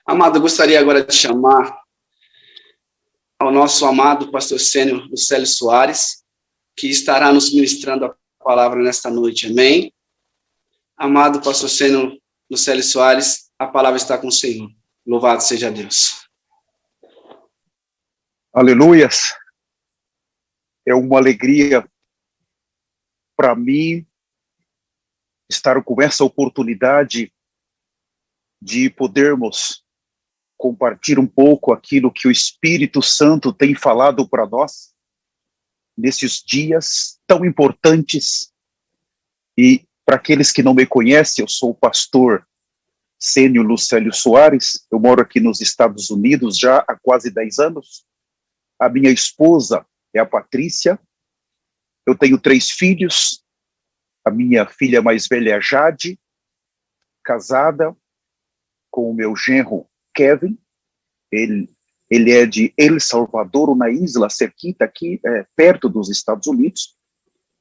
Amado, eu gostaria agora de chamar ao nosso amado pastor Sênio Lucélio Soares, que estará nos ministrando a palavra nesta noite. Amém? Amado pastor Sênio Lucélio Soares, a palavra está com o Senhor. Louvado seja Deus. Aleluias. É uma alegria para mim estar com essa oportunidade de podermos compartilhar um pouco aquilo que o Espírito Santo tem falado para nós nesses dias tão importantes. E para aqueles que não me conhecem, eu sou o pastor Sênio Lucélio Soares, eu moro aqui nos Estados Unidos já há quase 10 anos. A minha esposa é a Patrícia, eu tenho 3 filhos, a minha filha mais velha é a Jade, casada com o meu genro Kevin, ele é de El Salvador, uma isla cerquita aqui, perto dos Estados Unidos,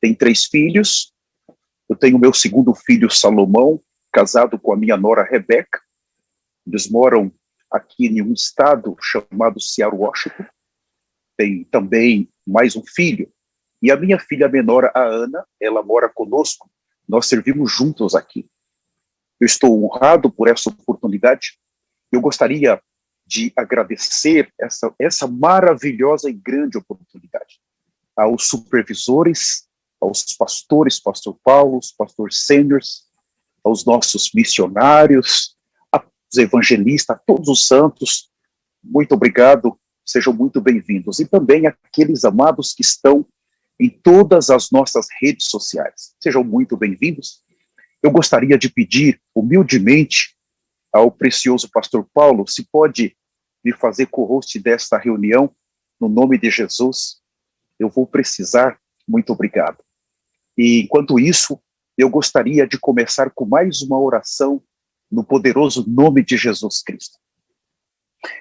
tem 3 filhos, eu tenho meu segundo filho Salomão, casado com a minha nora Rebeca, eles moram aqui em um estado chamado Seattle, Washington, tem também mais um filho, e a minha filha menor, a Ana, ela mora conosco, nós servimos juntos aqui. Eu estou honrado por essa oportunidade. Eu gostaria de agradecer essa maravilhosa e grande oportunidade aos supervisores, aos pastores, pastor Paulo, pastor Sêniors, aos nossos missionários, aos evangelistas, a todos os santos. Muito obrigado, sejam muito bem-vindos. E também aqueles amados que estão em todas as nossas redes sociais. Sejam muito bem-vindos. Eu gostaria de pedir, humildemente, ao precioso pastor Paulo, se pode me fazer co-host desta reunião, no nome de Jesus, eu vou precisar, muito obrigado. E, enquanto isso, eu gostaria de começar com mais uma oração no poderoso nome de Jesus Cristo.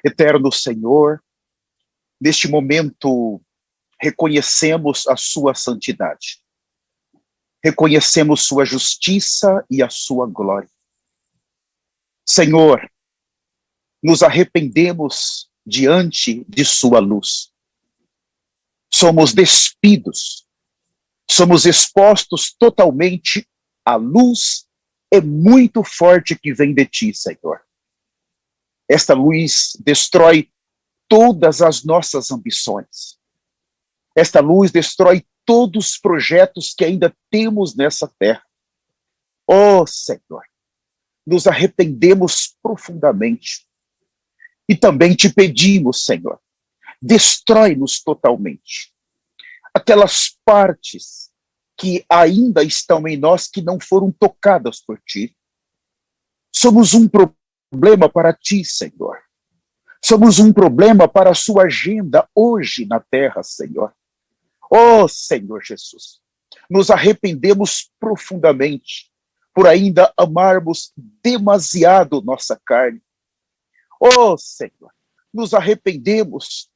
Eterno Senhor, neste momento, reconhecemos a sua santidade. Reconhecemos sua justiça e a sua glória. Senhor, nos arrependemos diante de sua luz. Somos despidos, somos expostos totalmente à luz é muito forte que vem de ti, Senhor. Esta luz destrói todas as nossas ambições. Esta luz destrói todos os projetos que ainda temos nessa terra. Oh, Senhor, nos arrependemos profundamente. E também te pedimos, Senhor, destrói-nos totalmente. Aquelas partes que ainda estão em nós que não foram tocadas por ti. Somos um problema para ti, Senhor. Somos um problema para a sua agenda hoje na terra, Senhor. Oh, Senhor Jesus, nos arrependemos profundamente por ainda amarmos demasiado nossa carne. Oh, Senhor, nos arrependemos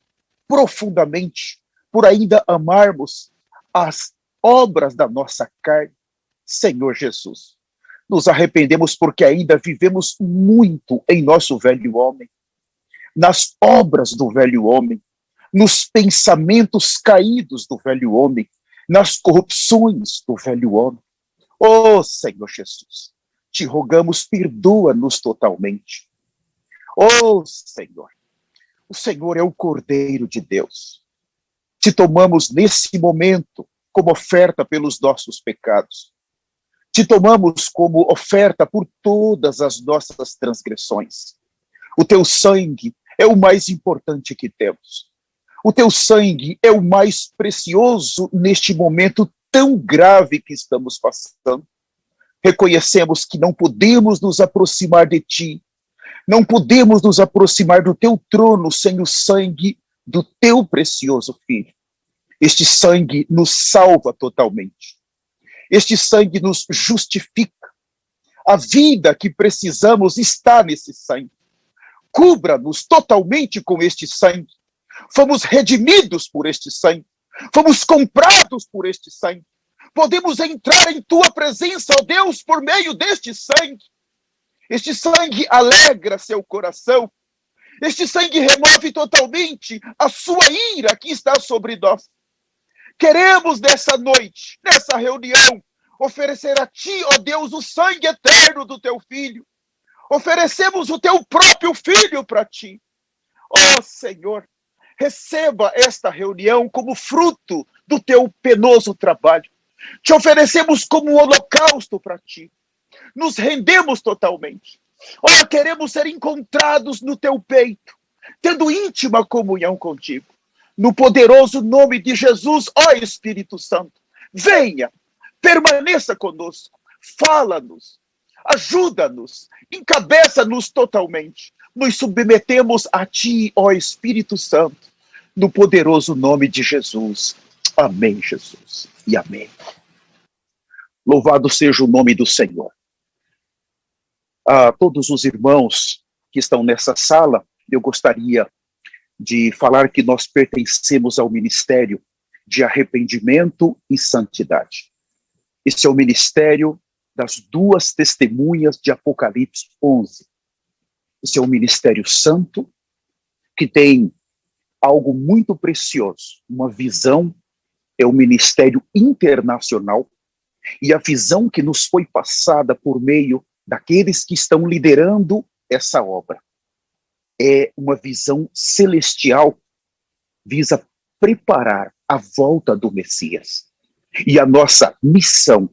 profundamente por ainda amarmos as obras da nossa carne. Senhor Jesus, nos arrependemos porque ainda vivemos muito em nosso velho homem, nas obras do velho homem, nos pensamentos caídos do velho homem, nas corrupções do velho homem. Oh, Senhor Jesus, te rogamos, perdoa-nos totalmente. Oh, Senhor, o Senhor é o Cordeiro de Deus. Te tomamos nesse momento como oferta pelos nossos pecados. Te tomamos como oferta por todas as nossas transgressões. O teu sangue é o mais importante que temos. O teu sangue é o mais precioso neste momento tão grave que estamos passando. Reconhecemos que não podemos nos aproximar de ti, não podemos nos aproximar do teu trono sem o sangue do teu precioso Filho. Este sangue nos salva totalmente. Este sangue nos justifica. A vida que precisamos está nesse sangue. Cubra-nos totalmente com este sangue. Fomos redimidos por este sangue. Fomos comprados por este sangue. Podemos entrar em tua presença, ó Deus, por meio deste sangue. Este sangue alegra seu coração. Este sangue remove totalmente a sua ira que está sobre nós. Queremos nessa noite, nessa reunião, oferecer a ti, ó Deus, o sangue eterno do teu Filho. Oferecemos o teu próprio Filho para ti. Ó Senhor, receba esta reunião como fruto do teu penoso trabalho. Te oferecemos como um holocausto para ti. Nos rendemos totalmente. Ó, queremos ser encontrados no teu peito, tendo íntima comunhão contigo. No poderoso nome de Jesus, ó Espírito Santo, venha, permaneça conosco, fala-nos, ajuda-nos, encabeça-nos totalmente. Nos submetemos a ti, ó Espírito Santo, no poderoso nome de Jesus. Amém, Jesus, e amém. Louvado seja o nome do Senhor. A todos os irmãos que estão nessa sala, eu gostaria de falar que nós pertencemos ao ministério de arrependimento e santidade. Esse é o ministério das duas testemunhas de Apocalipse 11. Esse é um ministério santo que tem algo muito precioso, uma visão, é um ministério internacional, e a visão que nos foi passada por meio daqueles que estão liderando essa obra é uma visão celestial, visa preparar a volta do Messias. E a nossa missão,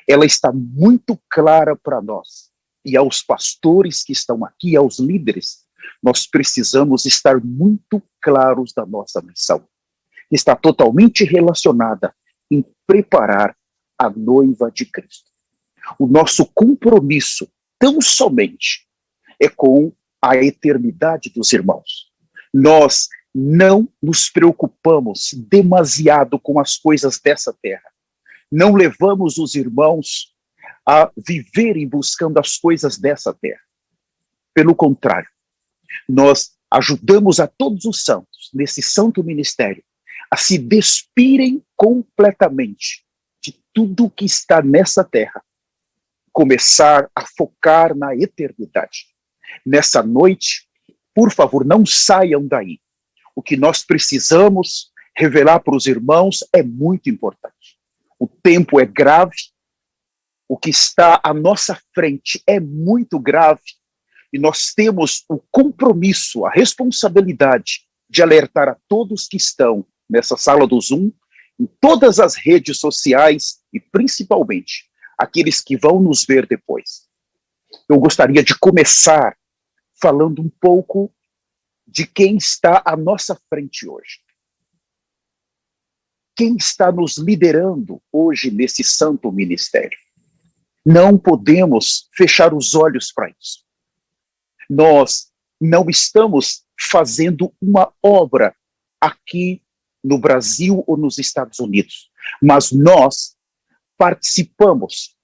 ela está muito clara para nós. E aos pastores que estão aqui, aos líderes, nós precisamos estar muito claros da nossa missão. Está totalmente relacionada em preparar a noiva de Cristo. O nosso compromisso, tão somente, é com a eternidade dos irmãos. Nós não nos preocupamos demasiado com as coisas dessa terra. Não levamos os irmãos a viverem buscando as coisas dessa terra. Pelo contrário, nós ajudamos a todos os santos, nesse santo ministério, a se despirem completamente de tudo que está nessa terra. Começar a focar na eternidade. Nessa noite, por favor, não saiam daí. O que nós precisamos revelar para os irmãos é muito importante. O tempo é grave, o que está à nossa frente é muito grave, e nós temos o compromisso, a responsabilidade de alertar a todos que estão nessa sala do Zoom, em todas as redes sociais e principalmente aqueles que vão nos ver depois. Eu gostaria de começar falando um pouco de quem está à nossa frente hoje. Quem está nos liderando hoje nesse santo ministério? Não podemos fechar os olhos para isso. Nós não estamos fazendo uma obra aqui no Brasil ou nos Estados Unidos, mas nós participamos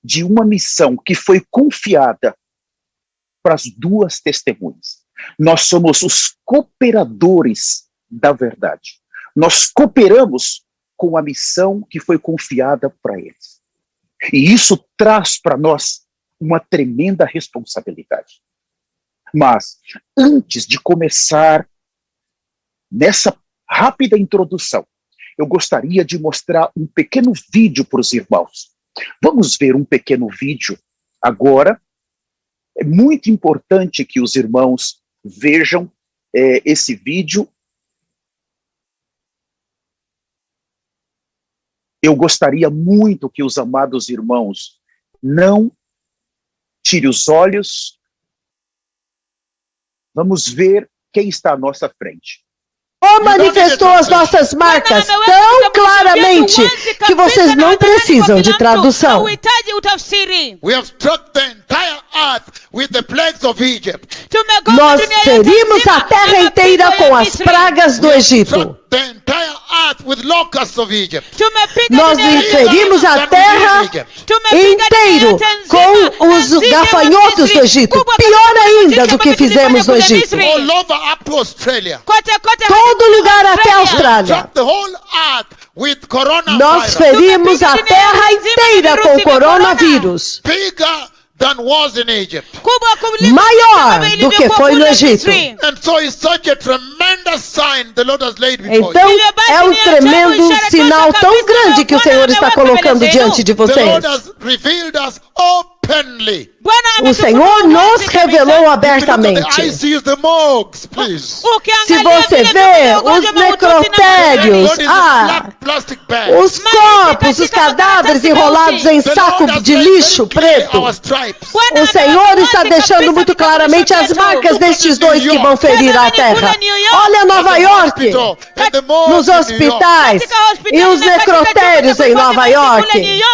de uma missão que foi confiada para as duas testemunhas. Nós somos os cooperadores da verdade. Nós cooperamos com a missão que foi confiada para eles. E isso traz para nós uma tremenda responsabilidade. Mas, antes de começar nessa rápida introdução, eu gostaria de mostrar um pequeno vídeo para os irmãos. Vamos ver um pequeno vídeo agora. É muito importante que os irmãos vejam esse vídeo. Eu gostaria muito que os amados irmãos não tirem os olhos. Vamos ver quem está à nossa frente. Manifestou as nossas marcas tão claramente que vocês não precisam de tradução. Nós ferimos a terra inteira com as pragas do Egito. Nós ferimos a terra inteira com os gafanhotos do Egito. Pior ainda do que fizemos no Egito. Todo lugar até a Austrália. Nós ferimos a terra inteira com o coronavírus. than was in Egypt. maior do que foi no Egito. And so it's such a tremendous sign the Lord has laid before Então, you. é um tremendo sinal tão grande que o Senhor está colocando diante de The vocês. Lord has revealed us openly. O Senhor nos revelou If you look abertamente. at the ICUs, the morgues, please. Se você vê os necrotérios, What is the black plastic bag? os corpos, os cadáveres enrolados em The saco Lord has de made lixo very clear preto, our stripes. o Senhor está deixando muito claramente as marcas destes dois que vão ferir a terra. Olha Nova York, And the morgues nos in New York. hospitais e os necrotérios em Nova York.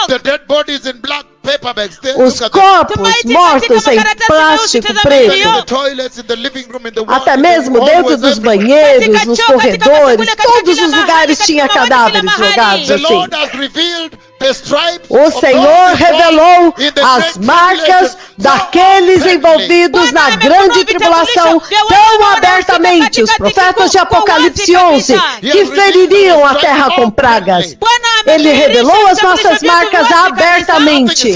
The dead bodies in black paper bags. Os Look at them. corpos mortos em plástico preto. In the toilets, in the living room, in the Até in the mesmo dentro hallways, dos everywhere. banheiros, nos corredores, todos os lugares tinha cadáveres jogados The assim. Lord has revealed the stripes O of Senhor those revelou involved in the as great marcas tribulation daqueles so envolvidos na grande tribulação tão abertamente, os profetas de Apocalipse 11, que feririam a terra com pragas. Ele revelou as nossas marcas abertamente.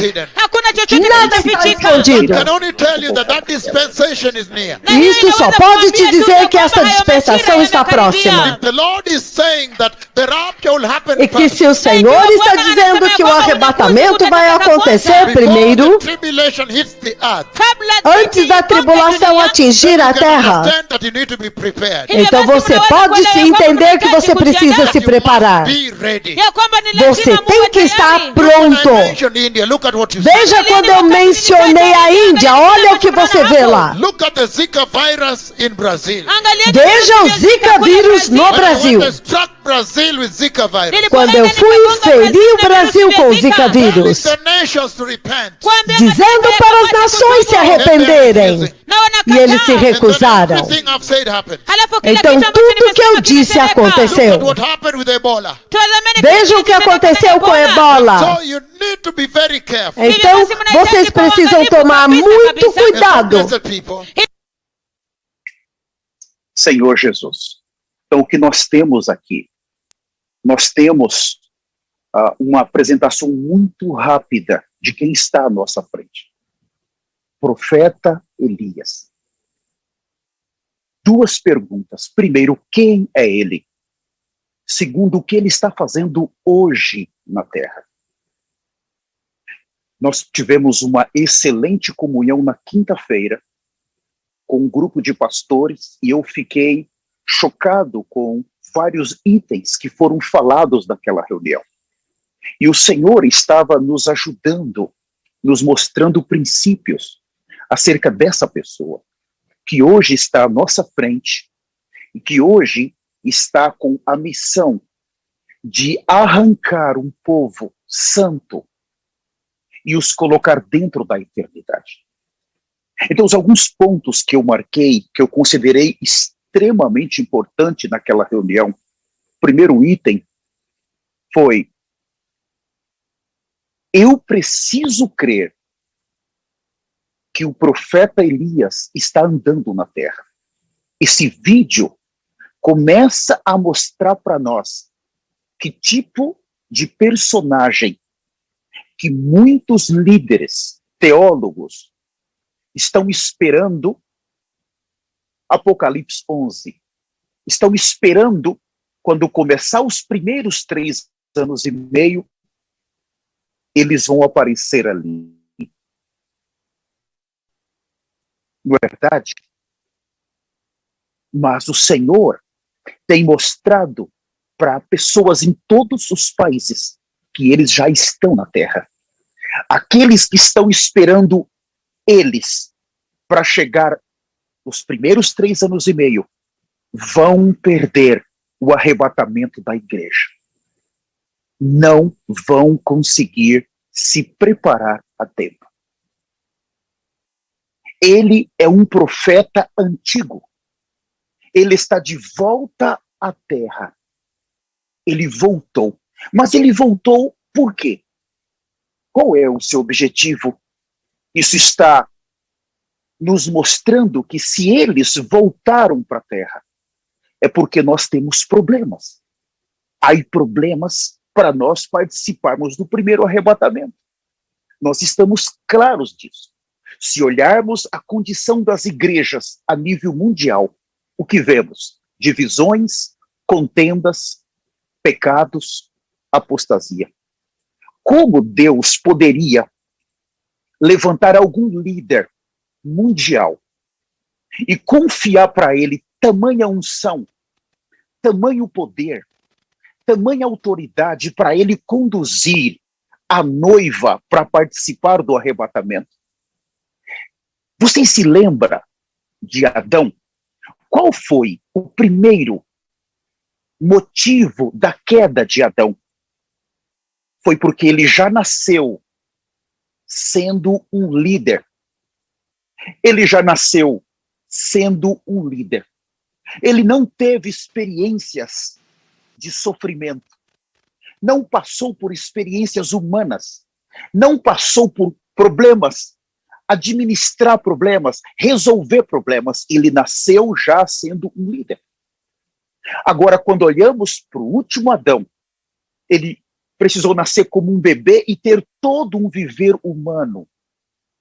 Nada está escondido. I can only tell you that that dispensation is near. Isso só pode te dizer que essa dispensação está próxima. If the Lord is saying that the rapture will happen E que first, se o Senhor está dizendo que o arrebatamento vai acontecer before primeiro, the tribulation hits the earth, antes da tribulação atingir a you can terra, understand that you need to be prepared. então você pode se entender que você precisa se preparar. Be ready. Você tem que estar When I pronto. mentioned India, look at what you see. Veja quando eu mencionei a Índia, olha o que você vê lá. Look at the Zika virus in Brazil. Veja o Zika vírus no Brasil. When they struck Brazil with Zika virus, Quando eu fui ferir o Brasil com o Zika telling vírus, the nations to repent. dizendo para as nações se arrependerem, e eles se And then recusaram. everything I've said happened. Então tudo que eu disse Look aconteceu. at what happened with Ebola. Veja o que aconteceu com Ebola. So you need to be very careful. Então vocês precisam tomar muito cuidado. Blessed people. Senhor Jesus. Então, o que nós temos aqui? Nós temos uma apresentação muito rápida de quem está à nossa frente. Profeta Elias. Duas perguntas. Primeiro, quem é ele? Segundo, o que ele está fazendo hoje na terra? Nós tivemos uma excelente comunhão na quinta-feira com um grupo de pastores e eu fiquei chocado com vários itens que foram falados naquela reunião. E o Senhor estava nos ajudando, nos mostrando princípios acerca dessa pessoa, que hoje está à nossa frente e que hoje está com a missão de arrancar um povo santo e os colocar dentro da eternidade. Então, alguns pontos que eu marquei, que eu considerei extremamente importante naquela reunião. O primeiro item foi: eu preciso crer que o profeta Elias está andando na terra. Esse vídeo começa a mostrar para nós que tipo de personagem que muitos líderes, teólogos, estão esperando Apocalipse 11. Estão esperando quando começar os primeiros 3 anos e meio, eles vão aparecer ali. Não é verdade? Mas o Senhor tem mostrado para pessoas em todos os países que eles já estão na terra. Aqueles que estão esperando eles para chegar os primeiros 3 anos e meio vão perder o arrebatamento da igreja. Não vão conseguir se preparar a tempo. Ele é um profeta antigo. Ele está de volta à terra. Ele voltou. Mas ele voltou por quê? Qual é o seu objetivo? Isso está nos mostrando que se eles voltaram para a terra, é porque nós temos problemas. Há problemas para nós participarmos do primeiro arrebatamento. Nós estamos claros disso. Se olharmos a condição das igrejas a nível mundial, o que vemos? Divisões, contendas, pecados, apostasia. Como Deus poderia levantar algum líder mundial e confiar para ele tamanha unção, tamanho poder, tamanha autoridade para ele conduzir a noiva para participar do arrebatamento? Você se lembra de Adão? Qual foi o primeiro motivo da queda de Adão? Foi porque ele já nasceu sendo um líder. Ele já nasceu sendo um líder. Ele não teve experiências de sofrimento. Não passou por experiências humanas. Não passou por problemas, administrar problemas, resolver problemas. Ele nasceu já sendo um líder. Agora, quando olhamos para o último Adão, ele precisou nascer como um bebê e ter todo um viver humano.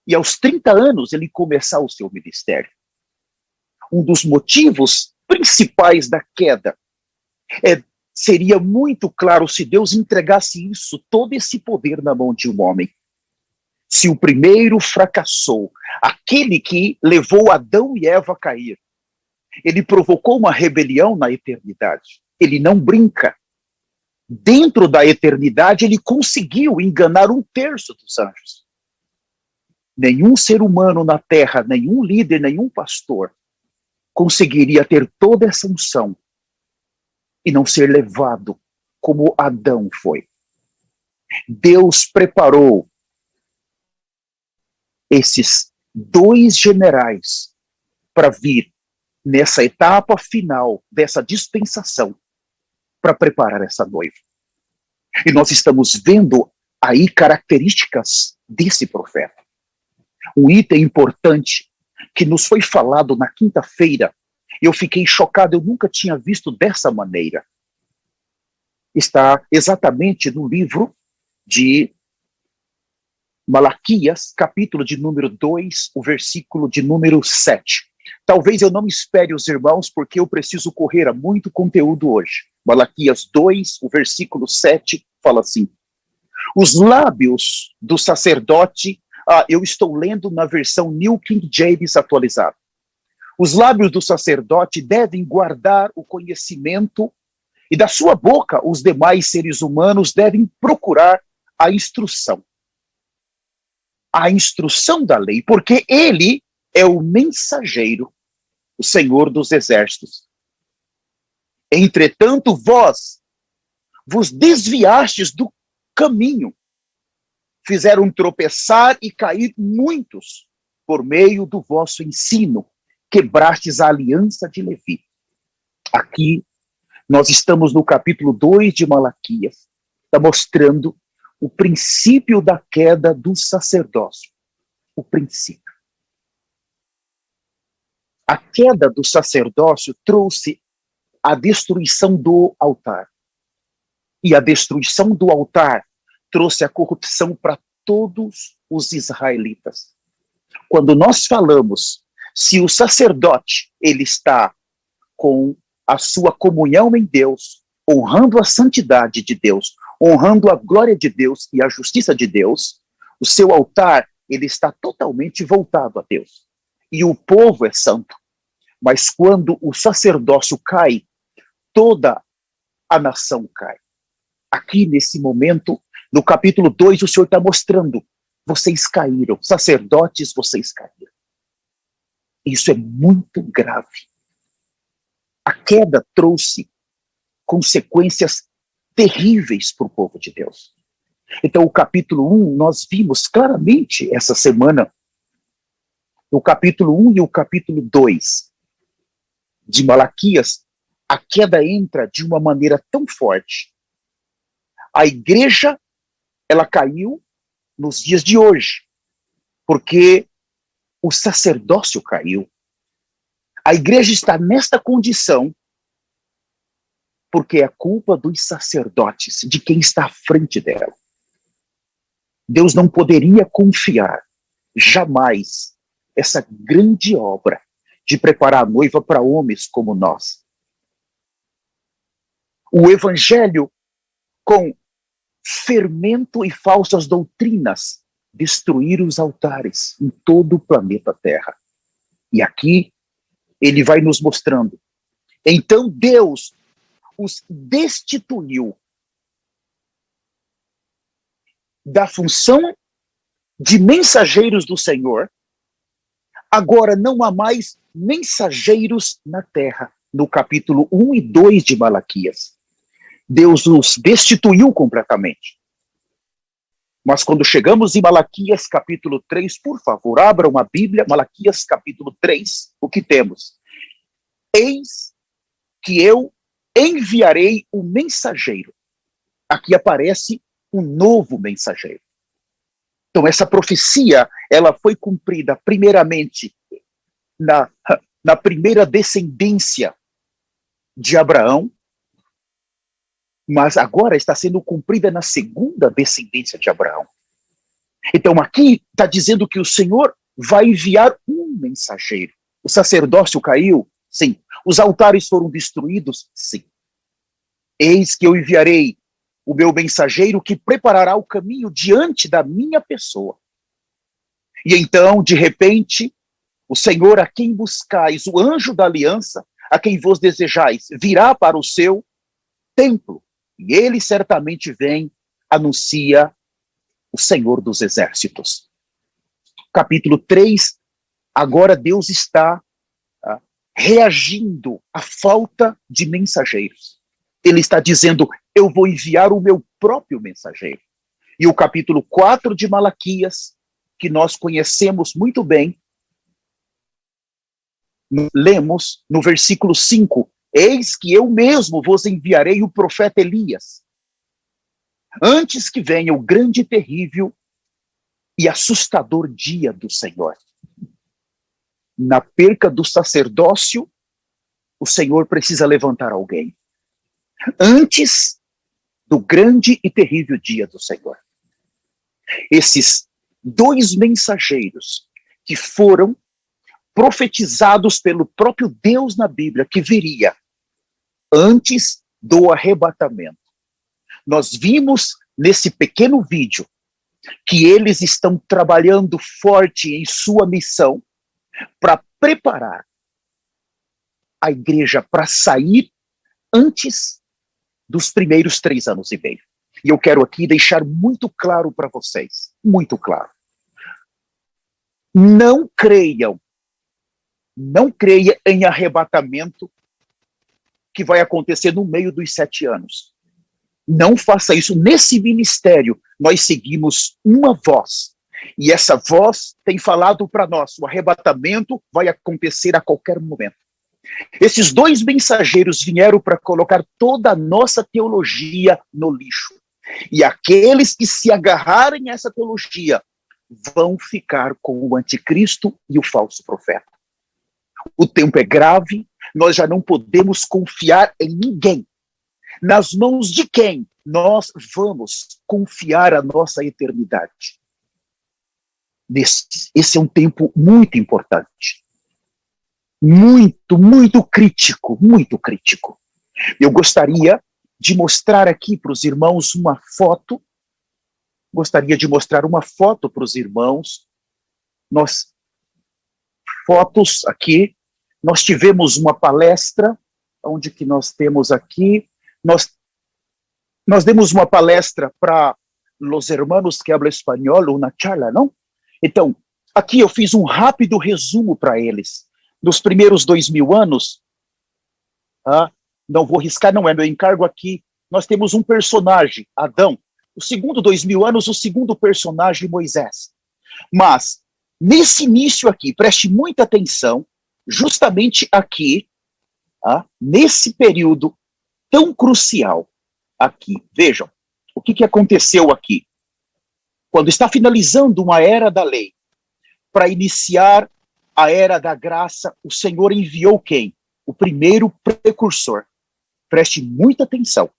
E aos 30 anos ele começar o seu ministério. Um dos motivos principais da queda seria muito claro se Deus entregasse isso, todo esse poder na mão de um homem. Se o primeiro fracassou, aquele que levou Adão e Eva a cair, ele provocou uma rebelião na eternidade. Ele não brinca. Dentro da eternidade, ele conseguiu enganar 1/3 dos anjos. Nenhum ser humano na terra, nenhum líder, nenhum pastor conseguiria ter toda essa unção e não ser levado como Adão foi. Deus preparou esses 2 generais para vir nessa etapa final dessa dispensação para preparar essa noiva. E nós estamos vendo aí características desse profeta. Um item importante que nos foi falado na quinta-feira, eu fiquei chocado, eu nunca tinha visto dessa maneira. Está exatamente no livro de Malaquias, capítulo de número 2, o versículo de número 7. Talvez eu não espere os irmãos, porque eu preciso correr a muito conteúdo hoje. Malaquias 2, o versículo 7, fala assim: os lábios do sacerdote, eu estou lendo na versão New King James atualizada. Os lábios do sacerdote devem guardar o conhecimento, e da sua boca os demais seres humanos devem procurar a instrução. A instrução da lei, porque ele é o mensageiro, o Senhor dos exércitos. Entretanto, vós vos desviastes do caminho, fizeram tropeçar e cair muitos por meio do vosso ensino, quebrastes a aliança de Levi. Aqui, nós estamos no capítulo 2 de Malaquias, está mostrando o princípio da queda do sacerdócio. O princípio. A queda do sacerdócio trouxe a destruição do altar. E a destruição do altar trouxe a corrupção para todos os israelitas. Quando nós falamos, se o sacerdote ele está com a sua comunhão em Deus, honrando a santidade de Deus, honrando a glória de Deus e a justiça de Deus, o seu altar ele está totalmente voltado a Deus. E o povo é santo. Mas quando o sacerdócio cai, toda a nação cai. Aqui nesse momento, no capítulo 2, o Senhor está mostrando, vocês caíram, sacerdotes, vocês caíram. Isso é muito grave. A queda trouxe consequências terríveis para o povo de Deus. Então, o capítulo 1, nós vimos claramente essa semana, o capítulo 1 e o capítulo 2 de Malaquias, a queda entra de uma maneira tão forte. A igreja, ela caiu nos dias de hoje, porque o sacerdócio caiu. A igreja está nesta condição porque é culpa dos sacerdotes, de quem está à frente dela. Deus não poderia confiar jamais essa grande obra de preparar a noiva para homens como nós. O evangelho, com fermento e falsas doutrinas, destruir os altares em todo o planeta Terra. E aqui ele vai nos mostrando. Então Deus os destituiu da função de mensageiros do Senhor. Agora não há mais mensageiros na terra, no capítulo 1 e 2 de Malaquias. Deus os destituiu completamente. Mas quando chegamos em Malaquias capítulo 3, por favor, abram a Bíblia, Malaquias capítulo 3, o que temos? Eis que eu enviarei o mensageiro. Aqui aparece um novo mensageiro. Então essa profecia, ela foi cumprida primeiramente na primeira descendência de Abraão, mas agora está sendo cumprida na segunda descendência de Abraão. Então aqui está dizendo que o Senhor vai enviar um mensageiro. O sacerdócio caiu? Sim. Os altares foram destruídos? Sim. Eis que eu enviarei o meu mensageiro que preparará o caminho diante da minha pessoa. E então, de repente, o Senhor a quem buscais, o anjo da aliança, a quem vos desejais, virá para o seu templo. E ele certamente vem, anuncia o Senhor dos Exércitos. Capítulo 3, agora Deus está reagindo à falta de mensageiros. Ele está dizendo, eu vou enviar o meu próprio mensageiro. E o capítulo 4 de Malaquias, que nós conhecemos muito bem, lemos no versículo 5, eis que eu mesmo vos enviarei o profeta Elias, antes que venha o grande e terrível e assustador dia do Senhor. Na perca do sacerdócio, o Senhor precisa levantar alguém. Antes do grande e terrível dia do Senhor. Esses dois mensageiros que foram profetizados pelo próprio Deus na Bíblia, que viria antes do arrebatamento. Nós vimos nesse pequeno vídeo que eles estão trabalhando forte em sua missão para preparar a igreja para sair antes dos primeiros 3 anos e meio. E eu quero aqui deixar muito claro para vocês, muito claro. Não creiam em arrebatamento que vai acontecer no meio dos 7 anos. Não faça isso. Nesse ministério, nós seguimos uma voz. E essa voz tem falado para nós, o arrebatamento vai acontecer a qualquer momento. Esses dois mensageiros vieram para colocar toda a nossa teologia no lixo. E aqueles que se agarrarem a essa teologia vão ficar com o anticristo e o falso profeta. O tempo é grave, nós já não podemos confiar em ninguém. Nas mãos de quem nós vamos confiar a nossa eternidade? Esse é um tempo muito importante. Muito, muito crítico, muito crítico. Eu gostaria de mostrar aqui para os irmãos uma foto. Gostaria de mostrar uma foto para os irmãos. Fotos aqui. Nós tivemos uma palestra, onde que nós temos aqui. Nós demos uma palestra para os hermanos que hablam espanhol, uma charla, não? Então, aqui eu fiz um rápido resumo para eles. Nos primeiros 2000 anos, não vou riscar, não é meu encargo aqui, nós temos um personagem, Adão. O segundo 2000 anos, o segundo personagem, Moisés. Mas, nesse início aqui, preste muita atenção, justamente aqui, nesse período tão crucial, aqui, vejam, o que aconteceu aqui? Quando está finalizando uma era da lei, para iniciar a era da graça, o Senhor enviou quem? O primeiro precursor. Preste muita atenção.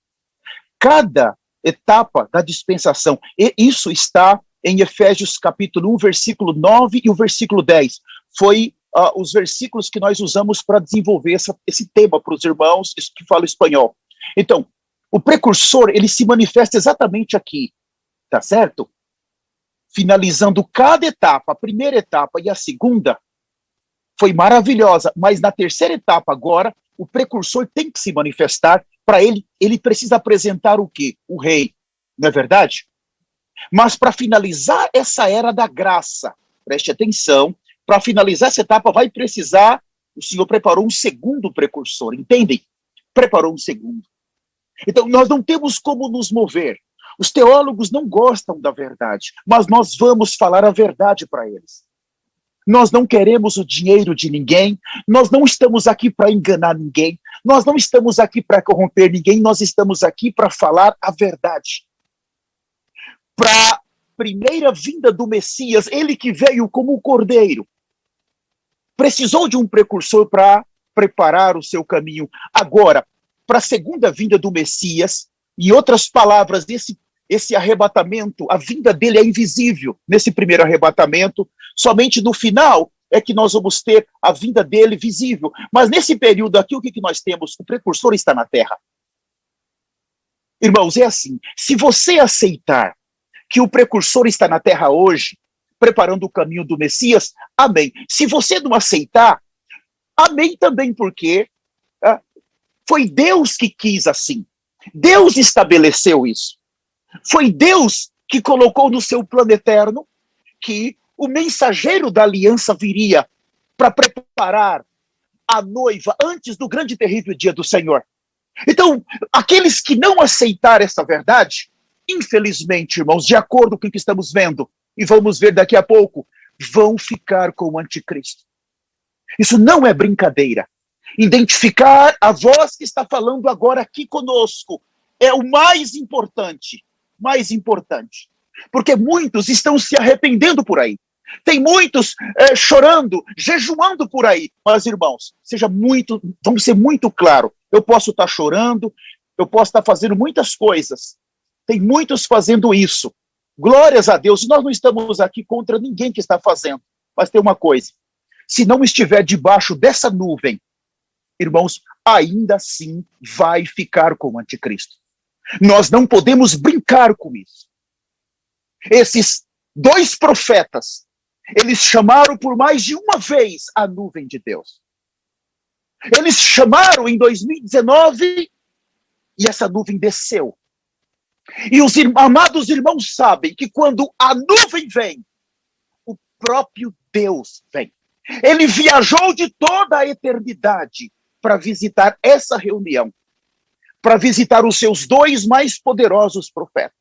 Cada etapa da dispensação, e isso está em Efésios capítulo 1, versículo 9 e o versículo 10. Foi os versículos que nós usamos para desenvolver esse tema para os irmãos que falam espanhol. Então, o precursor, ele se manifesta exatamente aqui, tá certo? Finalizando cada etapa, a primeira etapa e a segunda, foi maravilhosa, mas na terceira etapa agora, o precursor tem que se manifestar. Para ele precisa apresentar o quê? O rei, não é verdade? Mas para finalizar essa era da graça, preste atenção, para finalizar essa etapa vai precisar, o Senhor preparou um segundo precursor, entendem? Preparou um segundo. Então nós não temos como nos mover. Os teólogos não gostam da verdade, mas nós vamos falar a verdade para eles. Nós não queremos o dinheiro de ninguém, nós não estamos aqui para enganar ninguém, nós não estamos aqui para corromper ninguém, nós estamos aqui para falar a verdade. Para a primeira vinda do Messias, ele que veio como cordeiro, precisou de um precursor para preparar o seu caminho. Agora, para a segunda vinda do Messias, em outras palavras, esse arrebatamento, a vinda dele é invisível nesse primeiro arrebatamento, somente no final é que nós vamos ter a vinda dele visível. Mas nesse período aqui, o que nós temos? O precursor está na terra. Irmãos, é assim, se você aceitar que o precursor está na terra hoje, preparando o caminho do Messias, amém. Se você não aceitar, amém também, porque foi Deus que quis assim. Deus estabeleceu isso. Foi Deus que colocou no seu plano eterno que o mensageiro da aliança viria para preparar a noiva antes do grande e terrível dia do Senhor. Então, aqueles que não aceitarem essa verdade, infelizmente, irmãos, de acordo com o que estamos vendo, e vamos ver daqui a pouco, vão ficar com o anticristo. Isso não é brincadeira. Identificar a voz que está falando agora aqui conosco é o mais importante. Mais importante. Porque muitos estão se arrependendo por aí. Tem muitos chorando, jejuando por aí. Mas, irmãos, vamos ser muito claro. Eu posso estar chorando, eu posso estar fazendo muitas coisas. Tem muitos fazendo isso. Glórias a Deus. Nós não estamos aqui contra ninguém que está fazendo. Mas tem uma coisa. Se não estiver debaixo dessa nuvem, irmãos, ainda assim vai ficar com o anticristo. Nós não podemos brincar com isso. Esses dois profetas, eles chamaram por mais de uma vez a nuvem de Deus. Eles chamaram em 2019 e essa nuvem desceu. E os amados irmãos sabem que quando a nuvem vem, o próprio Deus vem. Ele viajou de toda a eternidade para visitar essa reunião, para visitar os seus dois mais poderosos profetas.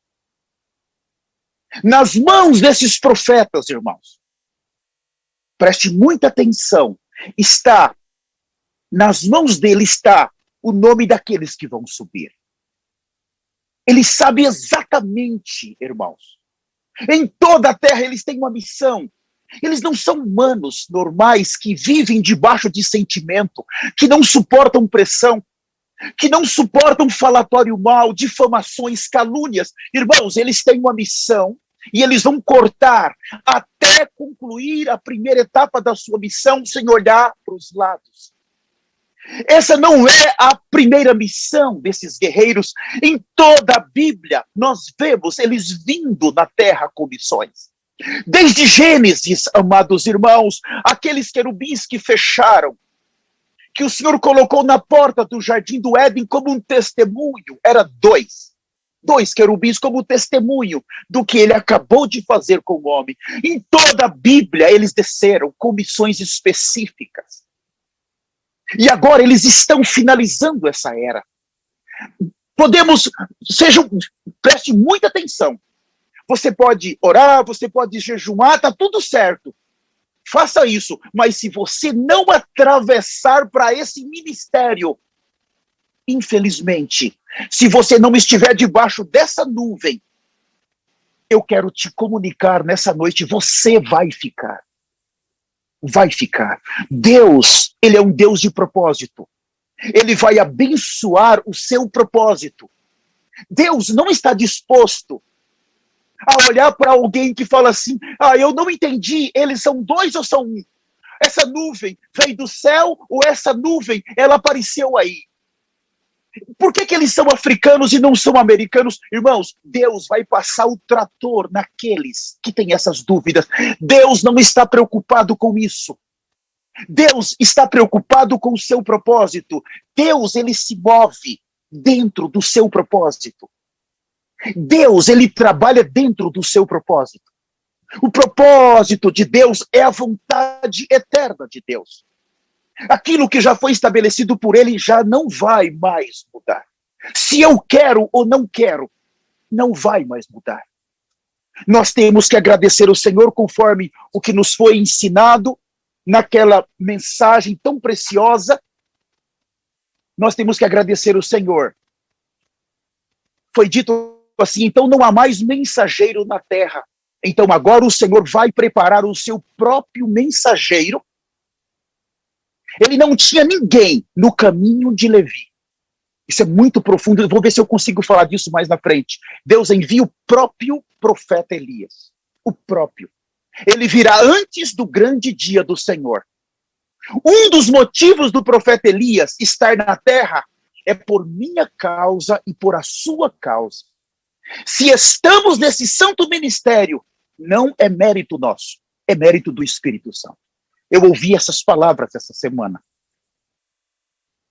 Nas mãos desses profetas, irmãos, preste muita atenção, nas mãos dele está o nome daqueles que vão subir. Ele sabe exatamente, irmãos. Em toda a terra eles têm uma missão. Eles não são humanos normais que vivem debaixo de sentimento, que não suportam pressão, que não suportam falatório mal, difamações, calúnias. Irmãos, eles têm uma missão e eles vão cortar até concluir a primeira etapa da sua missão sem olhar para os lados. Essa não é a primeira missão desses guerreiros. Em toda a Bíblia, nós vemos eles vindo na terra com missões. Desde Gênesis, amados irmãos, aqueles querubins que fecharam, que o Senhor colocou na porta do jardim do Éden como um testemunho, era dois querubins como testemunho do que ele acabou de fazer com o homem. Em toda a Bíblia, eles desceram com missões específicas. E agora eles estão finalizando essa era. Preste muita atenção. Você pode orar, você pode jejuar, tá tudo certo. Faça isso, mas se você não atravessar para esse ministério, infelizmente, se você não estiver debaixo dessa nuvem, eu quero te comunicar nessa noite, você vai ficar. Vai ficar. Deus, ele é um Deus de propósito. Ele vai abençoar o seu propósito. Deus não está disposto a olhar para alguém que fala assim, eu não entendi, eles são dois ou são um? Essa nuvem veio do céu ou essa nuvem, ela apareceu aí? Por que eles são africanos e não são americanos? Irmãos, Deus vai passar o trator naqueles que têm essas dúvidas. Deus não está preocupado com isso. Deus está preocupado com o seu propósito. Deus, ele se move dentro do seu propósito. Deus, ele trabalha dentro do seu propósito. O propósito de Deus é a vontade eterna de Deus. Aquilo que já foi estabelecido por ele já não vai mais mudar. Se eu quero ou não quero, não vai mais mudar. Nós temos que agradecer o Senhor conforme o que nos foi ensinado naquela mensagem tão preciosa. Nós temos que agradecer o Senhor. Foi dito assim, então não há mais mensageiro na terra. Então agora o Senhor vai preparar o seu próprio mensageiro. Ele não tinha ninguém no caminho de Levi. Isso é muito profundo, eu vou ver se eu consigo falar disso mais na frente. Deus envia o próprio profeta Elias. O próprio. Ele virá antes do grande dia do Senhor. Um dos motivos do profeta Elias estar na terra é por minha causa e por a sua causa. Se estamos nesse santo ministério, não é mérito nosso, é mérito do Espírito Santo. Eu ouvi essas palavras essa semana.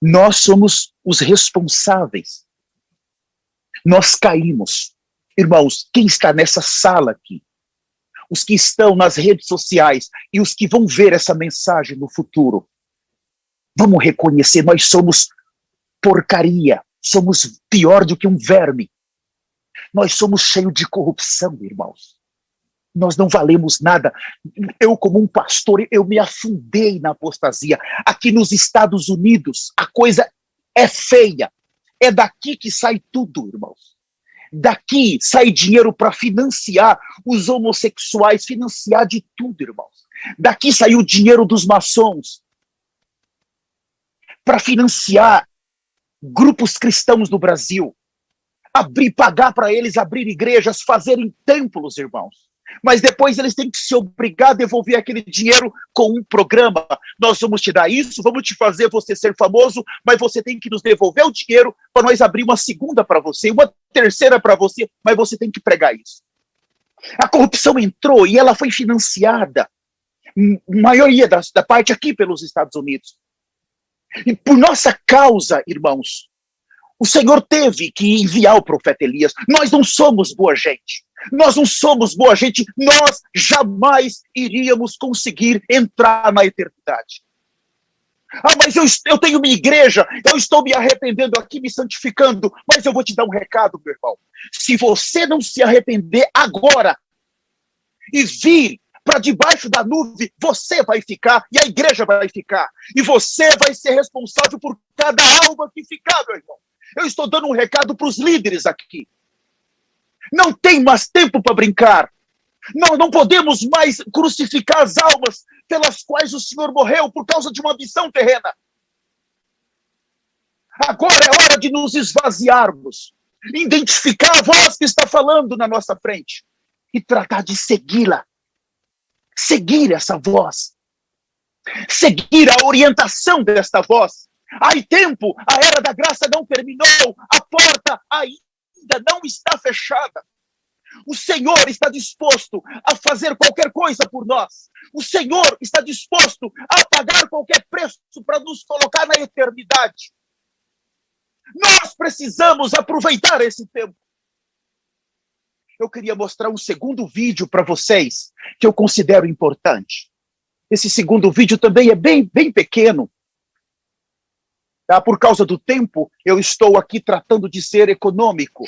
Nós somos os responsáveis. Nós caímos. Irmãos, quem está nessa sala aqui, os que estão nas redes sociais e os que vão ver essa mensagem no futuro, vamos reconhecer, nós somos porcaria, somos pior do que um verme. Nós somos cheios de corrupção, irmãos. Nós não valemos nada. Eu, como um pastor, eu me afundei na apostasia. Aqui nos Estados Unidos, a coisa é feia. É daqui que sai tudo, irmãos. Daqui sai dinheiro para financiar os homossexuais, financiar de tudo, irmãos. Daqui saiu o dinheiro dos maçons para financiar grupos cristãos no Brasil. Pagar para eles abrir igrejas, fazerem templos, irmãos. Mas depois eles têm que se obrigar a devolver aquele dinheiro com um programa. Nós vamos te dar isso, vamos te fazer você ser famoso, mas você tem que nos devolver o dinheiro para nós abrir uma segunda para você, uma terceira para você, mas você tem que pregar isso. A corrupção entrou e ela foi financiada, maioria da parte aqui pelos Estados Unidos. E por nossa causa, irmãos, o Senhor teve que enviar o profeta Elias. Nós não somos boa gente. Nós não somos boa gente. Nós jamais iríamos conseguir entrar na eternidade. Mas eu tenho minha igreja, eu estou me arrependendo aqui, me santificando. Mas eu vou te dar um recado, meu irmão. Se você não se arrepender agora e vir para debaixo da nuvem, você vai ficar e a igreja vai ficar. E você vai ser responsável por cada alma que ficar, meu irmão. Eu estou dando um recado para os líderes aqui. Não tem mais tempo para brincar. Não podemos mais crucificar as almas pelas quais o Senhor morreu por causa de uma missão terrena. Agora é hora de nos esvaziarmos, identificar a voz que está falando na nossa frente e tratar de segui-la. Seguir essa voz. Seguir a orientação desta voz. Há tempo, a era da graça não terminou, a porta ainda não está fechada. O Senhor está disposto a fazer qualquer coisa por nós. O Senhor está disposto a pagar qualquer preço para nos colocar na eternidade. Nós precisamos aproveitar esse tempo. Eu queria mostrar um segundo vídeo para vocês, que eu considero importante. Esse segundo vídeo também é bem pequeno. Tá? Por causa do tempo, eu estou aqui tratando de ser econômico.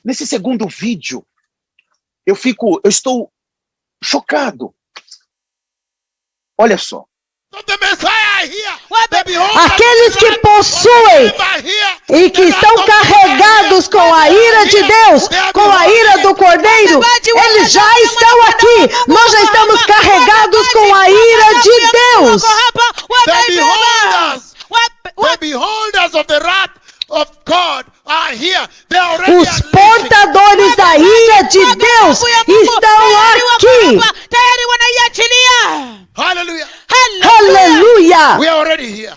Nesse segundo vídeo, eu estou chocado. Olha só. Aqueles que possuem e que estão carregados com a ira de Deus, com a ira do Cordeiro, eles já estão aqui. Nós já estamos carregados com a ira de Deus. The beholders of the wrath of God are here. Os portadores da ira already here.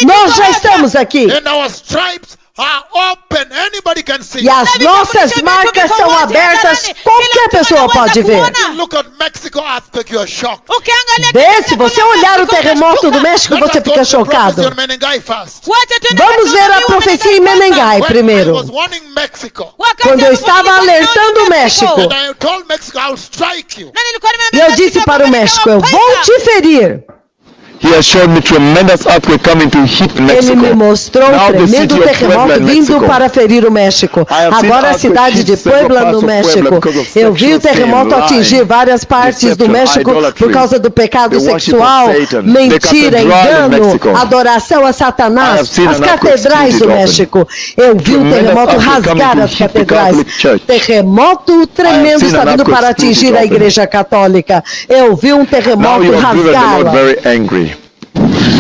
Nós já estamos aqui. And our stripes are open. Anybody can see. E as nossas marcas são abertas, qualquer pessoa pode ver. You look at Mexico earthquake, you are shocked. Se você olhar o terremoto do México, Let us você go fica to the prophecy chocado. on Menengai first. Vamos ver a profecia em Menengai When I primeiro. was warning Mexico, Quando eu estava alertando o México, and I told Mexico, I'll strike you. e eu disse para o México, eu vou te ferir. He has shown me tremendous earthquake coming to hit Ele me Mexico. mostrou um Now the tremendo city of terremoto Puebla, vindo Mexico. para ferir o México. have seen Agora a earthquakes cidade de hit several Puebla, parts no of Puebla México. because of Eu vi o sexual sin, terremoto lying, atingir várias partes do deception, México idolatry, por causa do pecado the worship of sexual, Satan, mentira, the cathedral in engano, Mexico. adoração a I have Satanás, seen as an earthquake catedrais do split open. México. Eu vi um Tremendous terremoto earthquake coming rasgar to as hit the catedrais. Catholic Church. Terremoto tremendo seen está an vindo earthquake para split atingir a open. igreja católica. Eu vi um Now terremoto you have driven the Lord rasgá-la. very angry.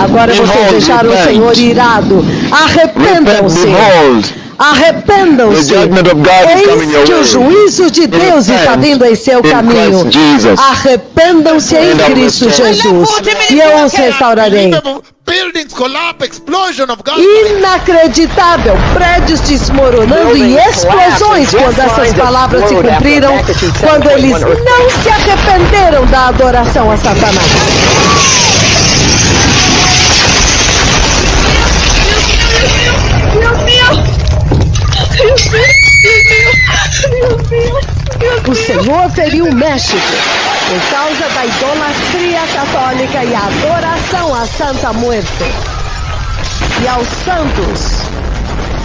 Agora vocês Behold, deixaram o repent. Senhor irado. Repent, Arrependam-se. behold, Arrependam-se. The judgment of God is coming your Eis que o way. juízo de Deus Repent está vindo em seu in caminho. Christ Jesus. Arrependam-se em And I will Cristo restore. Jesus. E eu os restaurarei. Buildings collapse, explosion of God. Inacreditável, prédios desmoronando e explosões quando essas palavras se cumpriram, quando eles não se arrependeram da adoração a Satanás. O Senhor feriu o México por causa da idolatria católica e a adoração à Santa Muerte e aos santos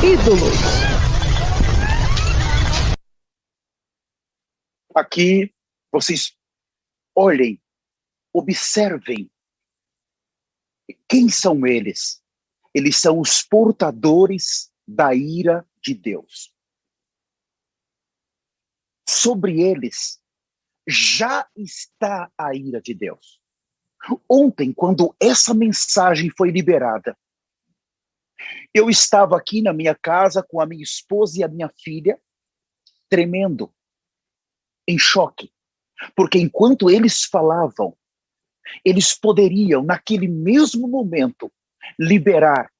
ídolos. Aqui, vocês olhem, observem. Quem são eles? Eles são os portadores da ira de Deus. Sobre eles já está a ira de Deus. Ontem, quando essa mensagem foi liberada, eu estava aqui na minha casa com a minha esposa e a minha filha, tremendo, em choque, porque enquanto eles falavam, eles poderiam, naquele mesmo momento, liberar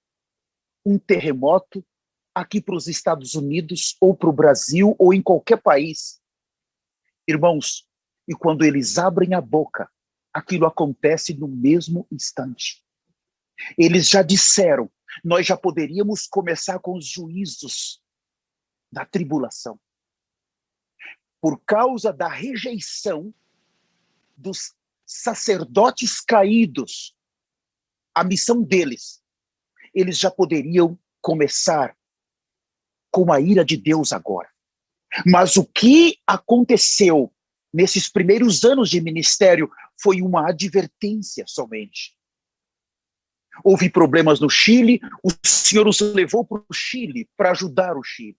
um terremoto aqui para os Estados Unidos, ou para o Brasil, ou em qualquer país. Irmãos, e quando eles abrem a boca, aquilo acontece no mesmo instante. Eles já disseram, nós já poderíamos começar com os juízos da tribulação. Por causa da rejeição dos sacerdotes caídos, a missão deles, eles já poderiam começar com a ira de Deus agora. Mas o que aconteceu nesses primeiros anos de ministério foi uma advertência somente. Houve problemas no Chile, o Senhor os levou para o Chile para ajudar o Chile.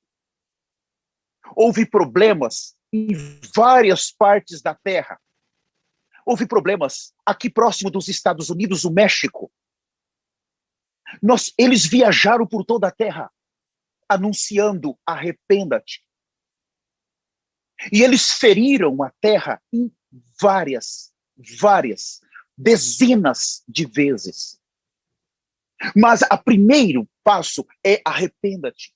Houve problemas em várias partes da terra. Houve problemas aqui próximo dos Estados Unidos, o México. Eles viajaram por toda a terra, anunciando, arrependa-te. E eles feriram a terra em várias, dezenas de vezes. Mas o primeiro passo é arrependa-te.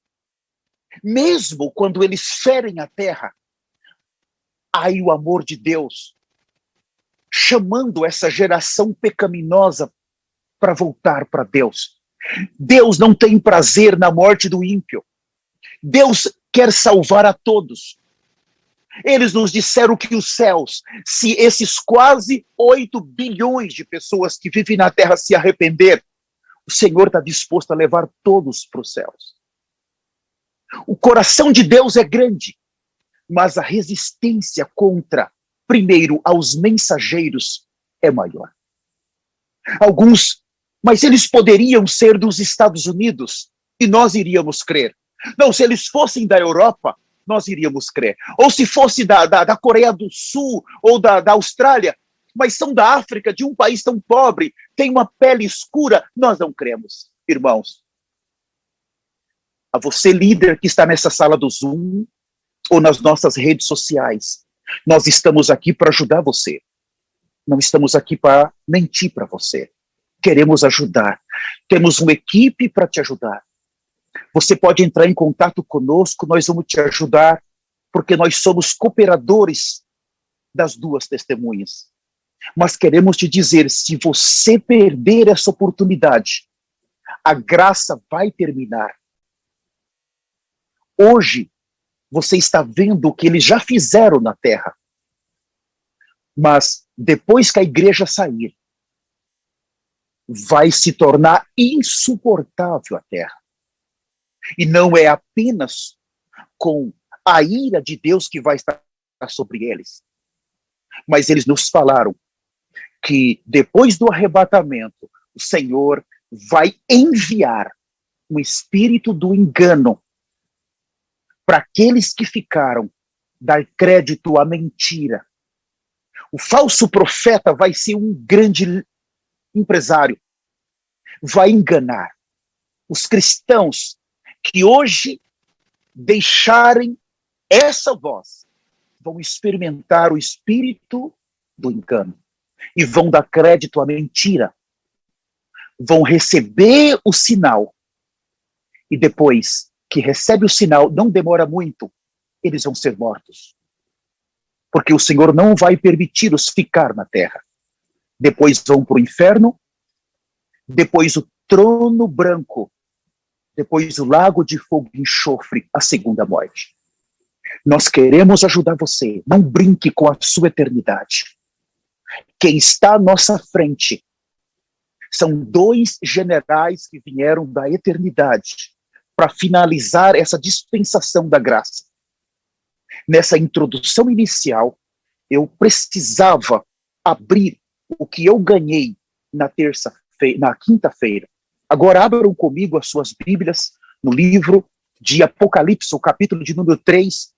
Mesmo quando eles ferem a terra, há aí o amor de Deus, chamando essa geração pecaminosa para voltar para Deus. Deus não tem prazer na morte do ímpio. Deus quer salvar a todos. Eles nos disseram que os céus, se esses quase 8 bilhões de pessoas que vivem na terra se arrepender, o Senhor está disposto a levar todos para os céus. O coração de Deus é grande, mas a resistência contra, primeiro, aos mensageiros é maior. Alguns, mas eles poderiam ser dos Estados Unidos e nós iríamos crer. Não, se eles fossem da Europa, nós iríamos crer. Ou se fosse da Coreia do Sul ou da Austrália, mas são da África, de um país tão pobre, tem uma pele escura, nós não cremos, irmãos. A você, líder que está nessa sala do Zoom ou nas nossas redes sociais, nós estamos aqui para ajudar você. Não estamos aqui para mentir para você. queremos ajudar. Temos uma equipe para te ajudar. Você pode entrar em contato conosco, nós vamos te ajudar, porque nós somos cooperadores das duas testemunhas. Mas queremos te dizer, se você perder essa oportunidade, a graça vai terminar. Hoje, você está vendo o que eles já fizeram na terra. Mas, depois que a igreja sair, vai se tornar insuportável a terra. E não é apenas com a ira de Deus que vai estar sobre eles. Mas eles nos falaram que depois do arrebatamento, o Senhor vai enviar um espírito do engano para aqueles que ficaram, dar crédito à mentira. O falso profeta vai ser um grande empresário, vai enganar os cristãos que hoje deixarem essa voz, vão experimentar o espírito do engano e vão dar crédito à mentira, vão receber o sinal e depois que recebe o sinal, não demora muito, eles vão ser mortos. Porque o Senhor não vai permiti-los ficar na terra. Depois vão para o inferno, depois o trono branco, depois o lago de fogo e enxofre, a segunda morte. Nós queremos ajudar você, não brinque com a sua eternidade. Quem está à nossa frente são 2 generais que vieram da eternidade para finalizar essa dispensação da graça. Nessa introdução inicial, eu precisava abrir o que eu ganhei na quinta-feira. Agora abram comigo as suas Bíblias no livro de Apocalipse, o capítulo de número 3,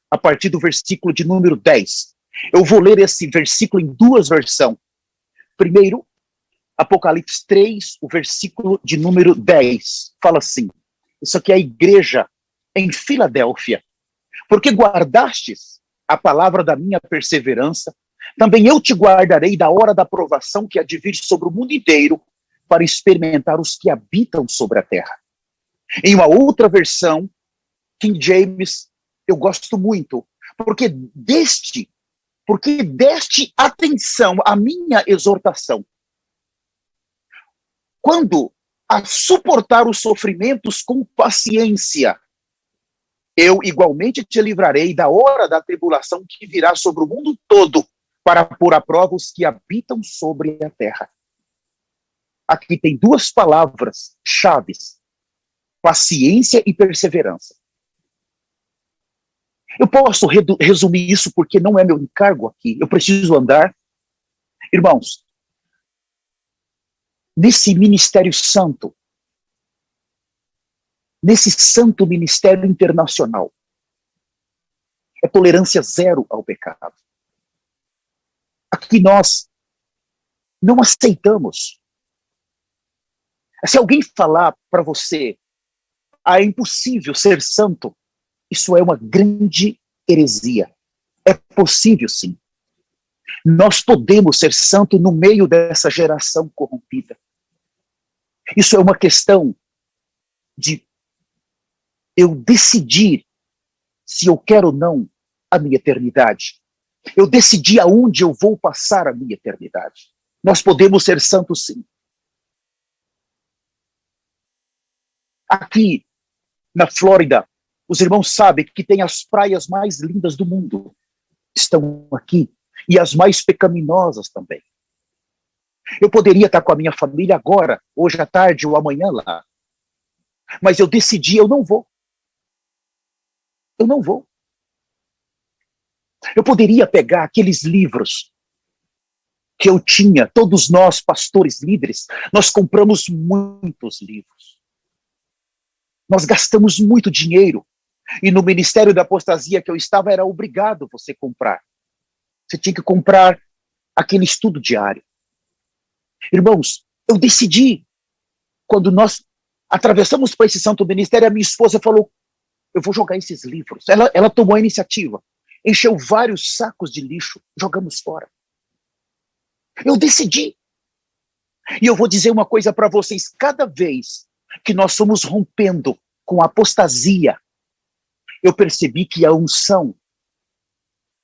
a partir do versículo de número 10. Eu vou ler esse versículo em 2 versões. Primeiro, Apocalipse 3, o versículo de número 10. Fala assim, isso aqui é a igreja em Filadélfia. Porque guardastes a palavra da minha perseverança, também eu te guardarei da hora da provação que há de vir sobre o mundo inteiro, para experimentar os que habitam sobre a terra. Em uma outra versão, King James, eu gosto muito, porque deste atenção à minha exortação. Quando a suportar os sofrimentos com paciência, eu igualmente te livrarei da hora da tribulação que virá sobre o mundo todo, para pôr à prova os que habitam sobre a terra. Aqui tem 2 palavras chaves: paciência e perseverança. Eu posso resumir isso porque não é meu encargo aqui. Eu preciso andar. Irmãos, nesse ministério santo, nesse santo ministério internacional, é tolerância zero ao pecado. Aqui nós não aceitamos. Se alguém falar para você, é impossível ser santo, isso é uma grande heresia. É possível, sim. Nós podemos ser santos no meio dessa geração corrompida. Isso é uma questão de eu decidir se eu quero ou não a minha eternidade. Eu decidi aonde eu vou passar a minha eternidade. Nós podemos ser santos, sim. Aqui, na Flórida, os irmãos sabem que tem as praias mais lindas do mundo. Estão aqui. E as mais pecaminosas também. Eu poderia estar com a minha família agora, hoje à tarde ou amanhã lá. Mas eu decidi, eu não vou. Eu não vou. Eu poderia pegar aqueles livros que eu tinha, todos nós, pastores líderes, nós compramos muitos livros. Nós gastamos muito dinheiro. E no Ministério da Apostasia que eu estava, era obrigado você comprar. Você tinha que comprar aquele estudo diário. Irmãos, eu decidi, quando nós atravessamos para esse santo ministério, a minha esposa falou, eu vou jogar esses livros. Ela tomou a iniciativa. Encheu vários sacos de lixo, jogamos fora. Eu decidi. E eu vou dizer uma coisa para vocês, cada vez que nós fomos rompendo com a apostasia, eu percebi que a unção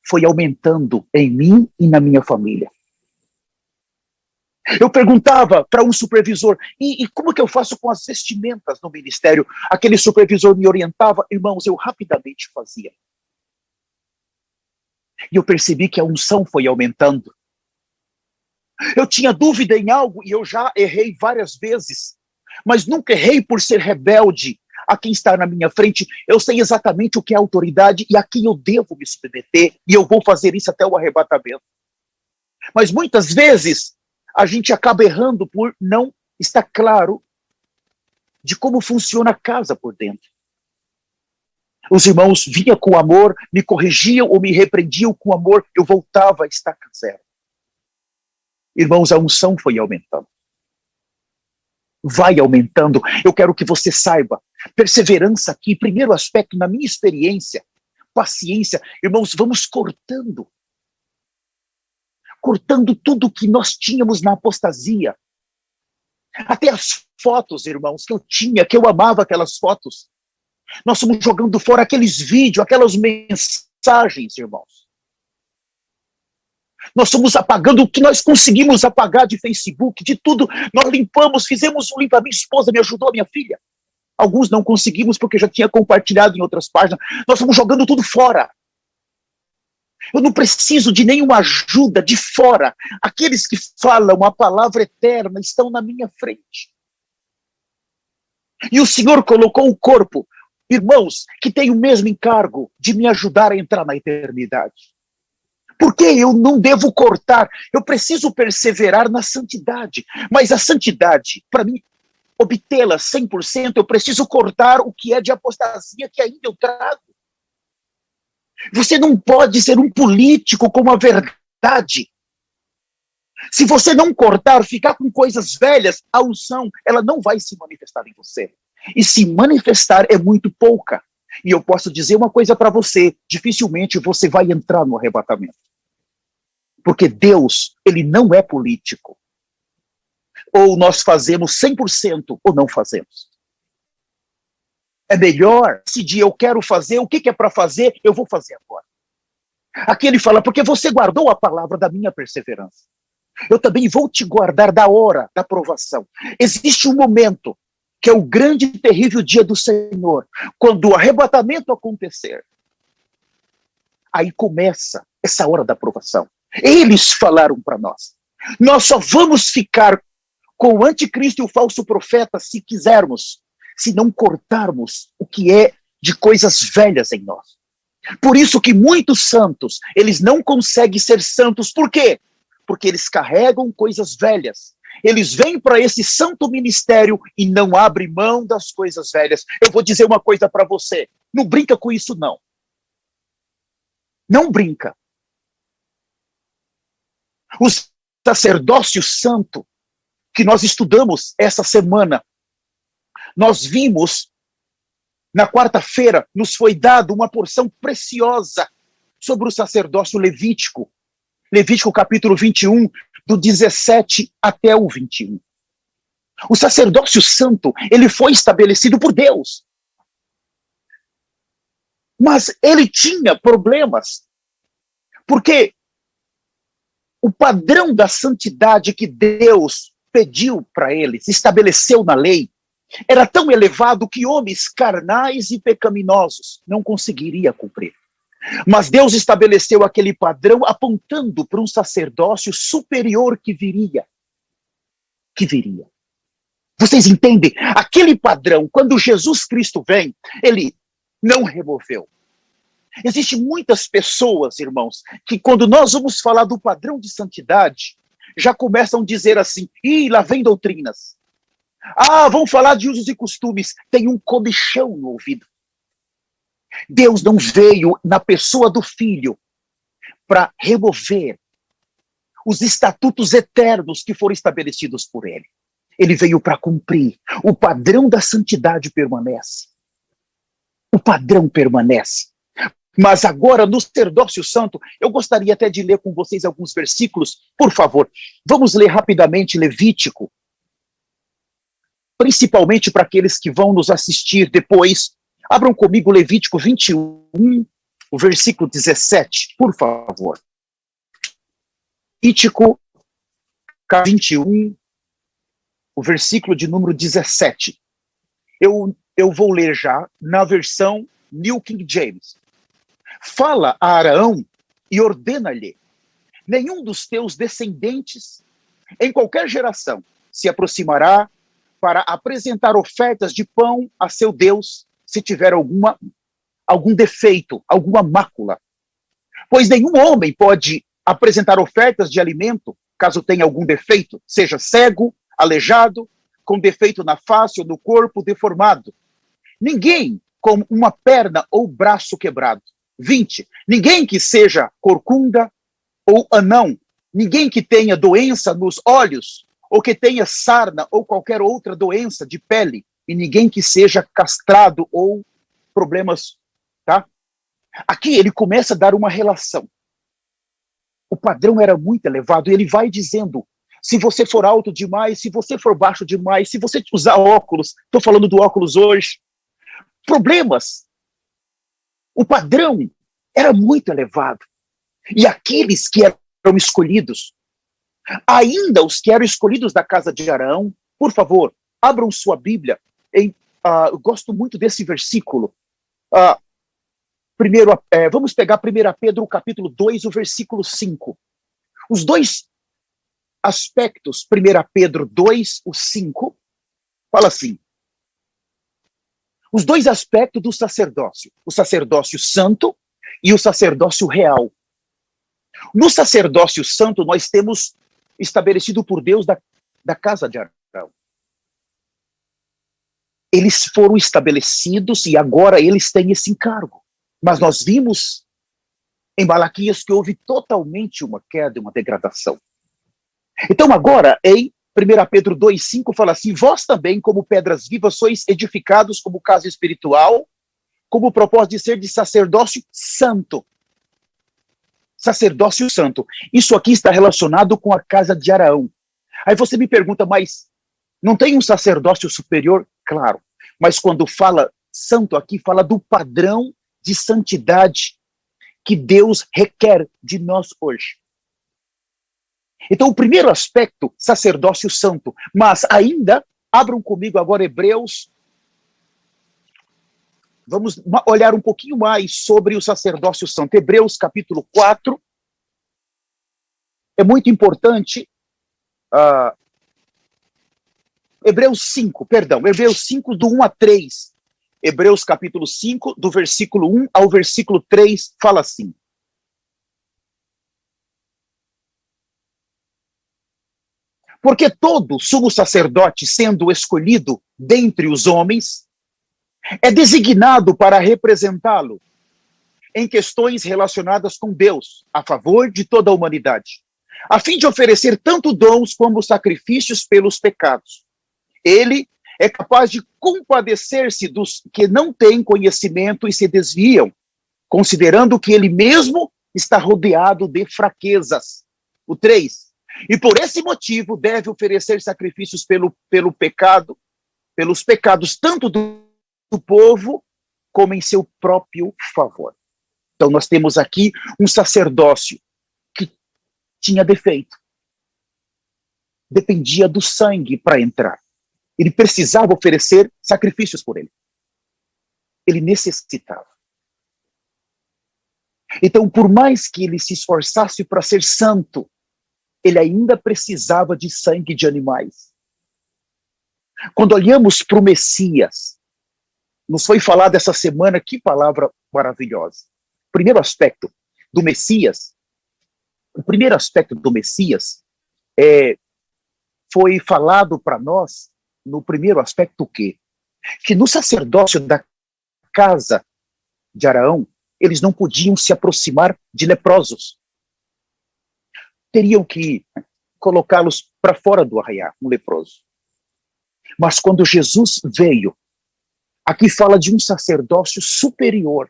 foi aumentando em mim e na minha família. Eu perguntava para um supervisor, e como que eu faço com as vestimentas no ministério? Aquele supervisor me orientava, irmãos, eu rapidamente fazia. E eu percebi que a unção foi aumentando. Eu tinha dúvida em algo, e eu já errei várias vezes, mas nunca errei por ser rebelde a quem está na minha frente. Eu sei exatamente o que é autoridade e a quem eu devo me submeter, e eu vou fazer isso até o arrebatamento. Mas muitas vezes a gente acaba errando por não estar claro de como funciona a casa por dentro. Os irmãos vinham com amor, me corrigiam ou me repreendiam com amor, eu voltava a estaca zero. Irmãos, a unção foi aumentando. Vai aumentando. Eu quero que você saiba, perseverança aqui, primeiro aspecto, na minha experiência, paciência. Irmãos, vamos cortando tudo que nós tínhamos na apostasia. Até as fotos, irmãos, que eu tinha, que eu amava aquelas fotos. Nós fomos jogando fora aqueles vídeos, aquelas mensagens, irmãos. Nós fomos apagando o que nós conseguimos apagar de Facebook, de tudo. Nós limpamos, fizemos um limpa. Minha esposa me ajudou, a minha filha. Alguns não conseguimos porque já tinha compartilhado em outras páginas. Nós fomos jogando tudo fora. Eu não preciso de nenhuma ajuda de fora. Aqueles que falam a palavra eterna estão na minha frente. E o Senhor colocou o corpo, irmãos, que tem o mesmo encargo de me ajudar a entrar na eternidade. Por que eu não devo cortar? Eu preciso perseverar na santidade. Mas a santidade, para mim, obtê-la 100%, eu preciso cortar o que é de apostasia que ainda eu trago. Você não pode ser um político com a verdade. Se você não cortar, ficar com coisas velhas, a unção, ela não vai se manifestar em você. E se manifestar é muito pouca. E eu posso dizer uma coisa para você, dificilmente você vai entrar no arrebatamento. Porque Deus, ele não é político. Ou nós fazemos 100% ou não fazemos. É melhor decidir, eu quero fazer, o que é para fazer, eu vou fazer agora. Aqui ele fala, porque você guardou a palavra da minha perseverança. Eu também vou te guardar da hora da provação. Existe um momento, que é o grande e terrível dia do Senhor, quando o arrebatamento acontecer. Aí começa essa hora da provação. Eles falaram para nós, nós só vamos ficar com o anticristo e o falso profeta se quisermos, se não cortarmos o que é de coisas velhas em nós. Por isso que muitos santos, eles não conseguem ser santos. Por quê? Porque eles carregam coisas velhas. Eles vêm para esse santo ministério e não abrem mão das coisas velhas. Eu vou dizer uma coisa para você, não brinca com isso não. Não brinca. O sacerdócio santo que nós estudamos essa semana, nós vimos, na quarta-feira, nos foi dado uma porção preciosa sobre o sacerdócio levítico. Levítico capítulo 21, do 17 até o 21. O sacerdócio santo, ele foi estabelecido por Deus. Mas ele tinha problemas, porque o padrão da santidade que Deus pediu para eles, estabeleceu na lei, era tão elevado que homens carnais e pecaminosos não conseguiriam cumprir. Mas Deus estabeleceu aquele padrão apontando para um sacerdócio superior que viria. Que viria. Vocês entendem? Aquele padrão, quando Jesus Cristo vem, ele não removeu. Existem muitas pessoas, irmãos, que quando nós vamos falar do padrão de santidade, já começam a dizer assim, lá vem doutrinas. Vamos falar de usos e costumes. Tem um comichão no ouvido. Deus não veio na pessoa do Filho para remover os estatutos eternos que foram estabelecidos por ele. Ele veio para cumprir. O padrão da santidade permanece. O padrão permanece. Mas agora, no sacerdócio santo, eu gostaria até de ler com vocês alguns versículos. Por favor, vamos ler rapidamente Levítico. Principalmente para aqueles que vão nos assistir depois. Abram comigo Levítico 21, o versículo 17, por favor. Levítico 21, o versículo de número 17. Eu vou ler já na versão New King James. Fala a Arão e ordena-lhe: nenhum dos teus descendentes, em qualquer geração, se aproximará para apresentar ofertas de pão a seu Deus, se tiver algum defeito, alguma mácula. Pois nenhum homem pode apresentar ofertas de alimento, caso tenha algum defeito, seja cego, aleijado, com defeito na face ou no corpo deformado. Ninguém com uma perna ou braço quebrado. 20. Ninguém que seja corcunda ou anão. Ninguém que tenha doença nos olhos, ou que tenha sarna ou qualquer outra doença de pele. E ninguém que seja castrado ou problemas, tá? Aqui ele começa a dar uma relação. O padrão era muito elevado e ele vai dizendo: se você for alto demais, se você for baixo demais, se você usar óculos, estou falando do óculos hoje, problemas. O padrão era muito elevado. E aqueles que eram escolhidos, ainda os que eram escolhidos da casa de Arão, por favor, abram sua Bíblia. Eu gosto muito desse versículo. Vamos pegar 1 Pedro, capítulo 2, o versículo 5. Os dois aspectos, 1 Pedro 2, o 5, fala assim: os dois aspectos do sacerdócio, o sacerdócio santo e o sacerdócio real. No sacerdócio santo, nós temos estabelecido por Deus da casa de Arão. Eles foram estabelecidos e agora eles têm esse encargo. Mas nós vimos em Malaquias que houve totalmente uma queda, uma degradação. Então agora, em 1 Pedro 2,5 fala assim: vós também, como pedras vivas, sois edificados como casa espiritual, como o propósito de ser de sacerdócio santo. Sacerdócio santo. Isso aqui está relacionado com a casa de Arão. Aí você me pergunta, mas não tem um sacerdócio superior? Claro. Mas quando fala santo aqui, fala do padrão de santidade que Deus requer de nós hoje. Então, o primeiro aspecto, sacerdócio santo. Mas ainda, abram comigo agora Hebreus. Vamos olhar um pouquinho mais sobre o sacerdócio santo. Hebreus capítulo 4. É muito importante. Hebreus 5, do 1 a 3. Hebreus capítulo 5, do versículo 1 ao versículo 3, fala assim: porque todo sumo sacerdote, sendo escolhido dentre os homens, é designado para representá-lo em questões relacionadas com Deus, a favor de toda a humanidade, a fim de oferecer tanto dons como sacrifícios pelos pecados. Ele é capaz de compadecer-se dos que não têm conhecimento e se desviam, considerando que ele mesmo está rodeado de fraquezas. O 3. E por esse motivo deve oferecer sacrifícios pelo pecado, pelos pecados tanto do povo como em seu próprio favor. Então nós temos aqui um sacerdócio que tinha defeito. Dependia do sangue para entrar. Ele precisava oferecer sacrifícios por ele. Ele necessitava. Então, por mais que ele se esforçasse para ser santo, ele ainda precisava de sangue de animais. Quando olhamos para o Messias, nos foi falado essa semana, que palavra maravilhosa. O primeiro aspecto do Messias foi falado para nós, no primeiro aspecto, o quê? Que no sacerdócio da casa de Arão, eles não podiam se aproximar de leprosos. Teriam que colocá-los para fora do arraial, um leproso. Mas quando Jesus veio, aqui fala de um sacerdócio superior.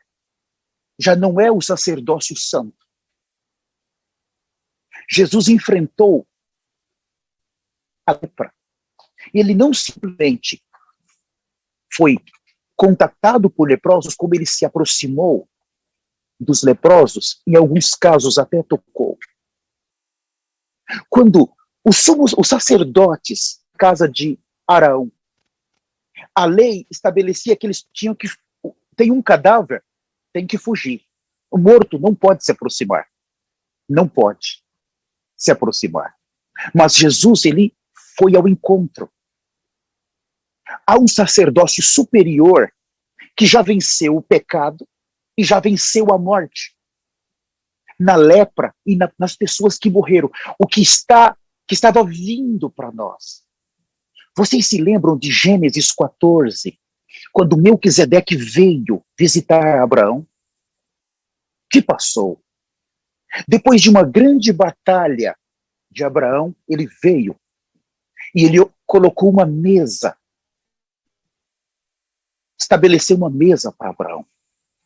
já não é o sacerdócio santo. Jesus enfrentou a lepra. Ele não simplesmente foi contatado por leprosos, como ele se aproximou dos leprosos, em alguns casos até tocou. Quando os sacerdotes da casa de Arão, a lei estabelecia que eles tinham que, tem um cadáver, tem que fugir. O morto não pode se aproximar. Não pode se aproximar. Mas Jesus, ele foi ao encontro. Há um sacerdócio superior que já venceu o pecado e já venceu a morte. Na lepra e nas pessoas que morreram. O que estava vindo para nós. Vocês se lembram de Gênesis 14, quando Melquisedeque veio visitar Abraão? Que passou? Depois de uma grande batalha de Abraão, ele veio e ele colocou uma mesa, estabeleceu uma mesa para Abraão.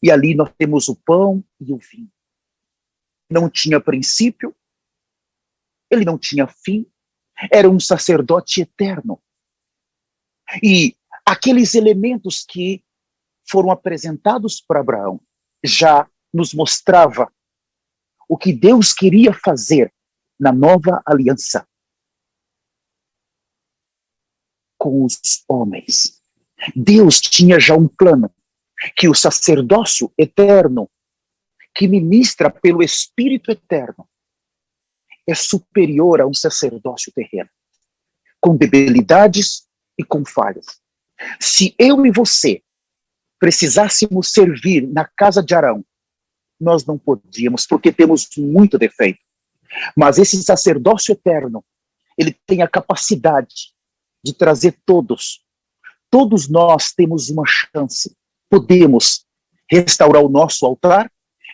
E ali nós temos o pão e o vinho. Não tinha princípio, ele não tinha fim, era um sacerdote eterno. E aqueles elementos que foram apresentados para Abraão já nos mostrava o que Deus queria fazer na nova aliança com os homens. Deus tinha já um plano, que o sacerdócio eterno, que ministra pelo Espírito eterno, é superior a um sacerdócio terreno, com debilidades e com falhas. Se eu e você precisássemos servir na casa de Arão, nós não podíamos, porque temos muito defeito. Mas esse sacerdócio eterno, ele tem a capacidade de trazer todos. Todos nós temos uma chance. Podemos restaurar o nosso altar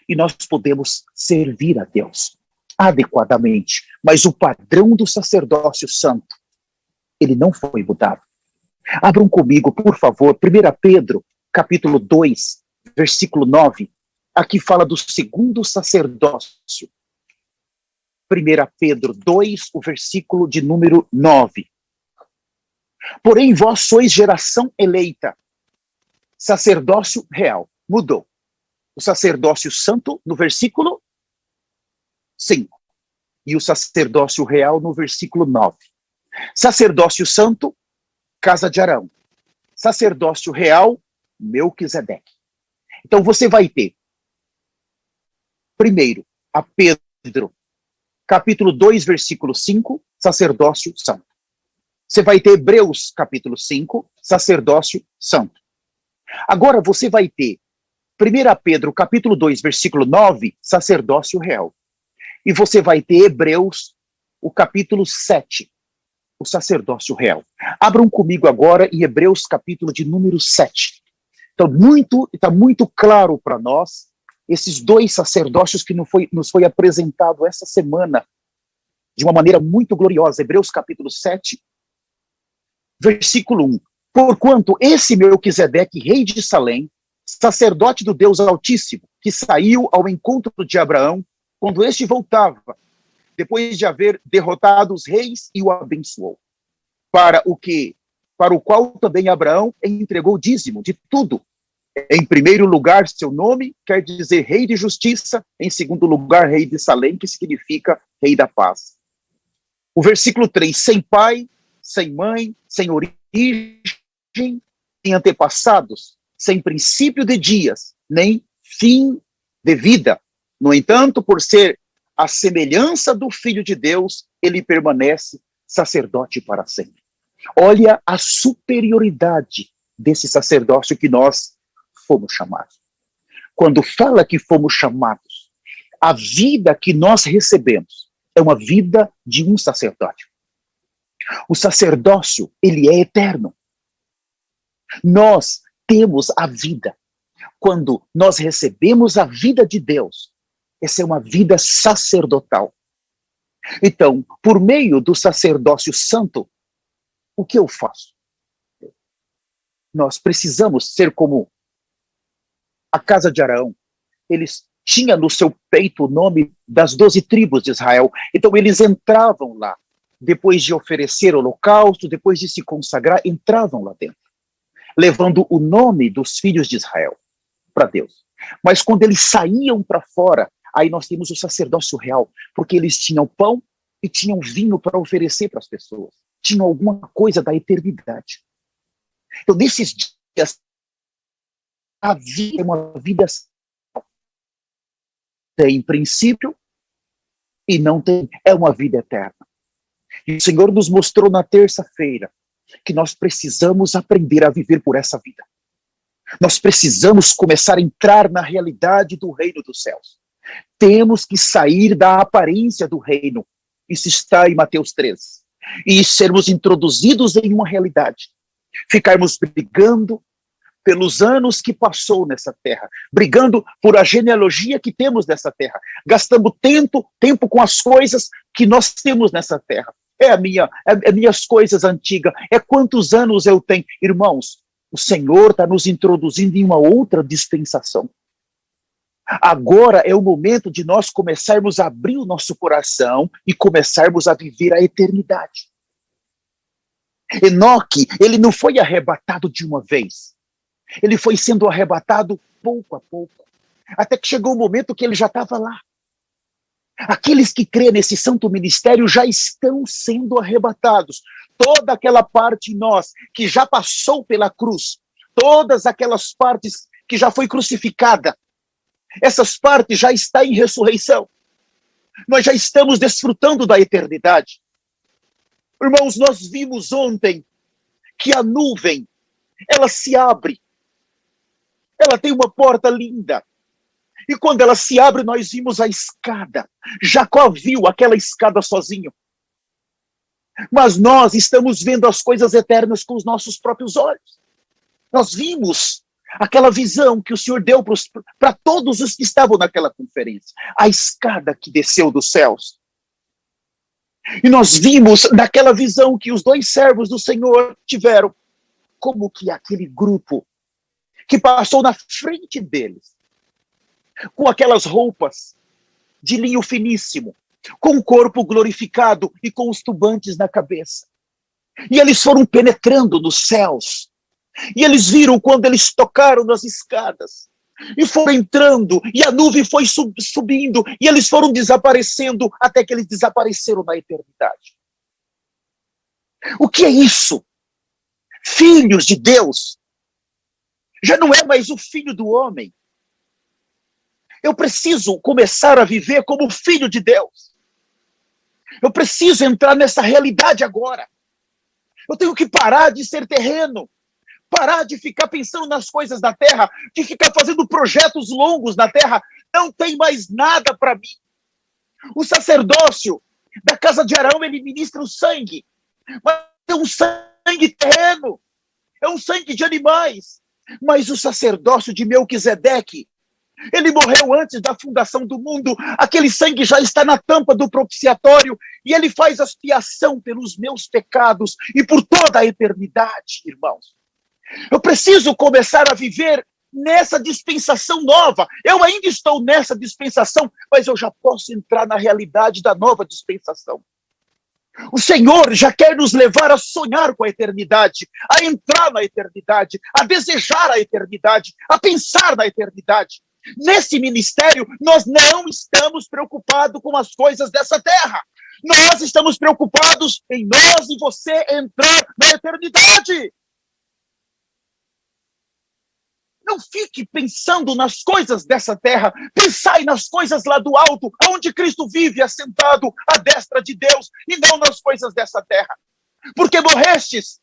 e nós podemos servir a Deus adequadamente. Mas o padrão do sacerdócio santo, ele não foi mudado. Abram comigo, por favor, 1 Pedro, capítulo 2, versículo 9. Aqui fala do segundo sacerdócio. 1 Pedro 2, o versículo de número 9. Porém, vós sois geração eleita, sacerdócio real. Mudou. O sacerdócio santo, no versículo 5. E o sacerdócio real, no versículo 9. Sacerdócio santo, casa de Arão. Sacerdócio real, Melquisedeque. Então você vai ter, primeiro, a Pedro, capítulo 2, versículo 5, sacerdócio santo. Você vai ter Hebreus, capítulo 5, sacerdócio santo. Agora você vai ter 1 Pedro, capítulo 2, versículo 9, sacerdócio real. E você vai ter Hebreus, o capítulo 7, o sacerdócio real. Abram comigo agora em Hebreus, capítulo de número 7. Então, está muito claro para nós esses dois sacerdócios que nos foi apresentado essa semana de uma maneira muito gloriosa. Hebreus, capítulo 7, versículo 1. Porquanto esse Melquisedeque, rei de Salém, sacerdote do Deus Altíssimo, que saiu ao encontro de Abraão, quando este voltava, depois de haver derrotado os reis, e o abençoou. Para o qual também Abraão entregou o dízimo de tudo. Em primeiro lugar, seu nome quer dizer rei de justiça, em segundo lugar, rei de Salém, que significa rei da paz. O versículo 3, sem pai, sem mãe, sem origem, sem antepassados, sem princípio de dias, nem fim de vida. No entanto, por ser a semelhança do Filho de Deus, ele permanece sacerdote para sempre. Olha a superioridade desse sacerdócio que nós fomos chamados. Quando fala que fomos chamados, a vida que nós recebemos é uma vida de um sacerdote. O sacerdócio, ele é eterno. Nós temos a vida. Quando nós recebemos a vida de Deus, essa é uma vida sacerdotal. Então, por meio do sacerdócio santo, o que eu faço? Nós precisamos ser como a casa de Arão, eles tinham no seu peito o nome das 12 tribos de Israel. Então eles entravam lá, depois de oferecer holocausto, depois de se consagrar, entravam lá dentro, levando o nome dos filhos de Israel para Deus. Mas quando eles saíam para fora, aí nós temos o sacerdócio real, porque eles tinham pão e tinham vinho para oferecer para as pessoas. Tinham alguma coisa da eternidade. Então, nesses dias, a vida é uma vida tem princípio e não tem, é uma vida eterna. E o Senhor nos mostrou na terça-feira que nós precisamos aprender a viver por essa vida. Nós precisamos começar a entrar na realidade do reino dos céus. Temos que sair da aparência do reino. Isso está em Mateus 13. E sermos introduzidos em uma realidade. Ficarmos brigando pelos anos que passou nessa terra, brigando por a genealogia que temos nessa terra, gastando tempo com as coisas que nós temos nessa terra. É minhas coisas antigas, é quantos anos eu tenho. Irmãos, o Senhor está nos introduzindo em uma outra dispensação. Agora é o momento de nós começarmos a abrir o nosso coração e começarmos a viver a eternidade. Enoque, ele não foi arrebatado de uma vez. Ele foi sendo arrebatado pouco a pouco, até que chegou o momento que ele já estava lá. Aqueles que crêem nesse santo ministério já estão sendo arrebatados. Toda aquela parte em nós que já passou pela cruz, todas aquelas partes que já foi crucificada, essas partes já estão em ressurreição. Nós já estamos desfrutando da eternidade. Irmãos, nós vimos ontem que a nuvem, ela se abre. Ela tem uma porta linda. E quando ela se abre, nós vimos a escada. Jacó viu aquela escada sozinho. Mas nós estamos vendo as coisas eternas com os nossos próprios olhos. Nós vimos aquela visão que o Senhor deu para todos os que estavam naquela conferência. A escada que desceu dos céus. E nós vimos naquela visão que os 2 servos do Senhor tiveram, como que aquele grupo que passou na frente deles, com aquelas roupas de linho finíssimo, com o corpo glorificado e com os tubantes na cabeça. E eles foram penetrando nos céus. E eles viram quando eles tocaram nas escadas. E foram entrando, e a nuvem foi subindo, e eles foram desaparecendo, até que eles desapareceram na eternidade. O que é isso? Filhos de Deus. Já não é mais o filho do homem. Eu preciso começar a viver como filho de Deus. Eu preciso entrar nessa realidade agora. Eu tenho que parar de ser terreno. Parar de ficar pensando nas coisas da terra, de ficar fazendo projetos longos na terra. Não tem mais nada para mim. O sacerdócio da casa de Arão, ele ministra o sangue. Mas é um sangue terreno. É um sangue de animais. Mas o sacerdócio de Melquisedeque, ele morreu antes da fundação do mundo. Aquele sangue já está na tampa do propiciatório e ele faz a expiação pelos meus pecados e por toda a eternidade, irmãos. Eu preciso começar a viver nessa dispensação nova. Eu ainda estou nessa dispensação, mas eu já posso entrar na realidade da nova dispensação. O Senhor já quer nos levar a sonhar com a eternidade, a entrar na eternidade, a desejar a eternidade, a pensar na eternidade. Nesse ministério, nós não estamos preocupados com as coisas dessa terra. Nós estamos preocupados em nós e você entrar na eternidade. Não fique pensando nas coisas dessa terra. Pensai nas coisas lá do alto, onde Cristo vive assentado à destra de Deus, e não nas coisas dessa terra. Porque morrestes,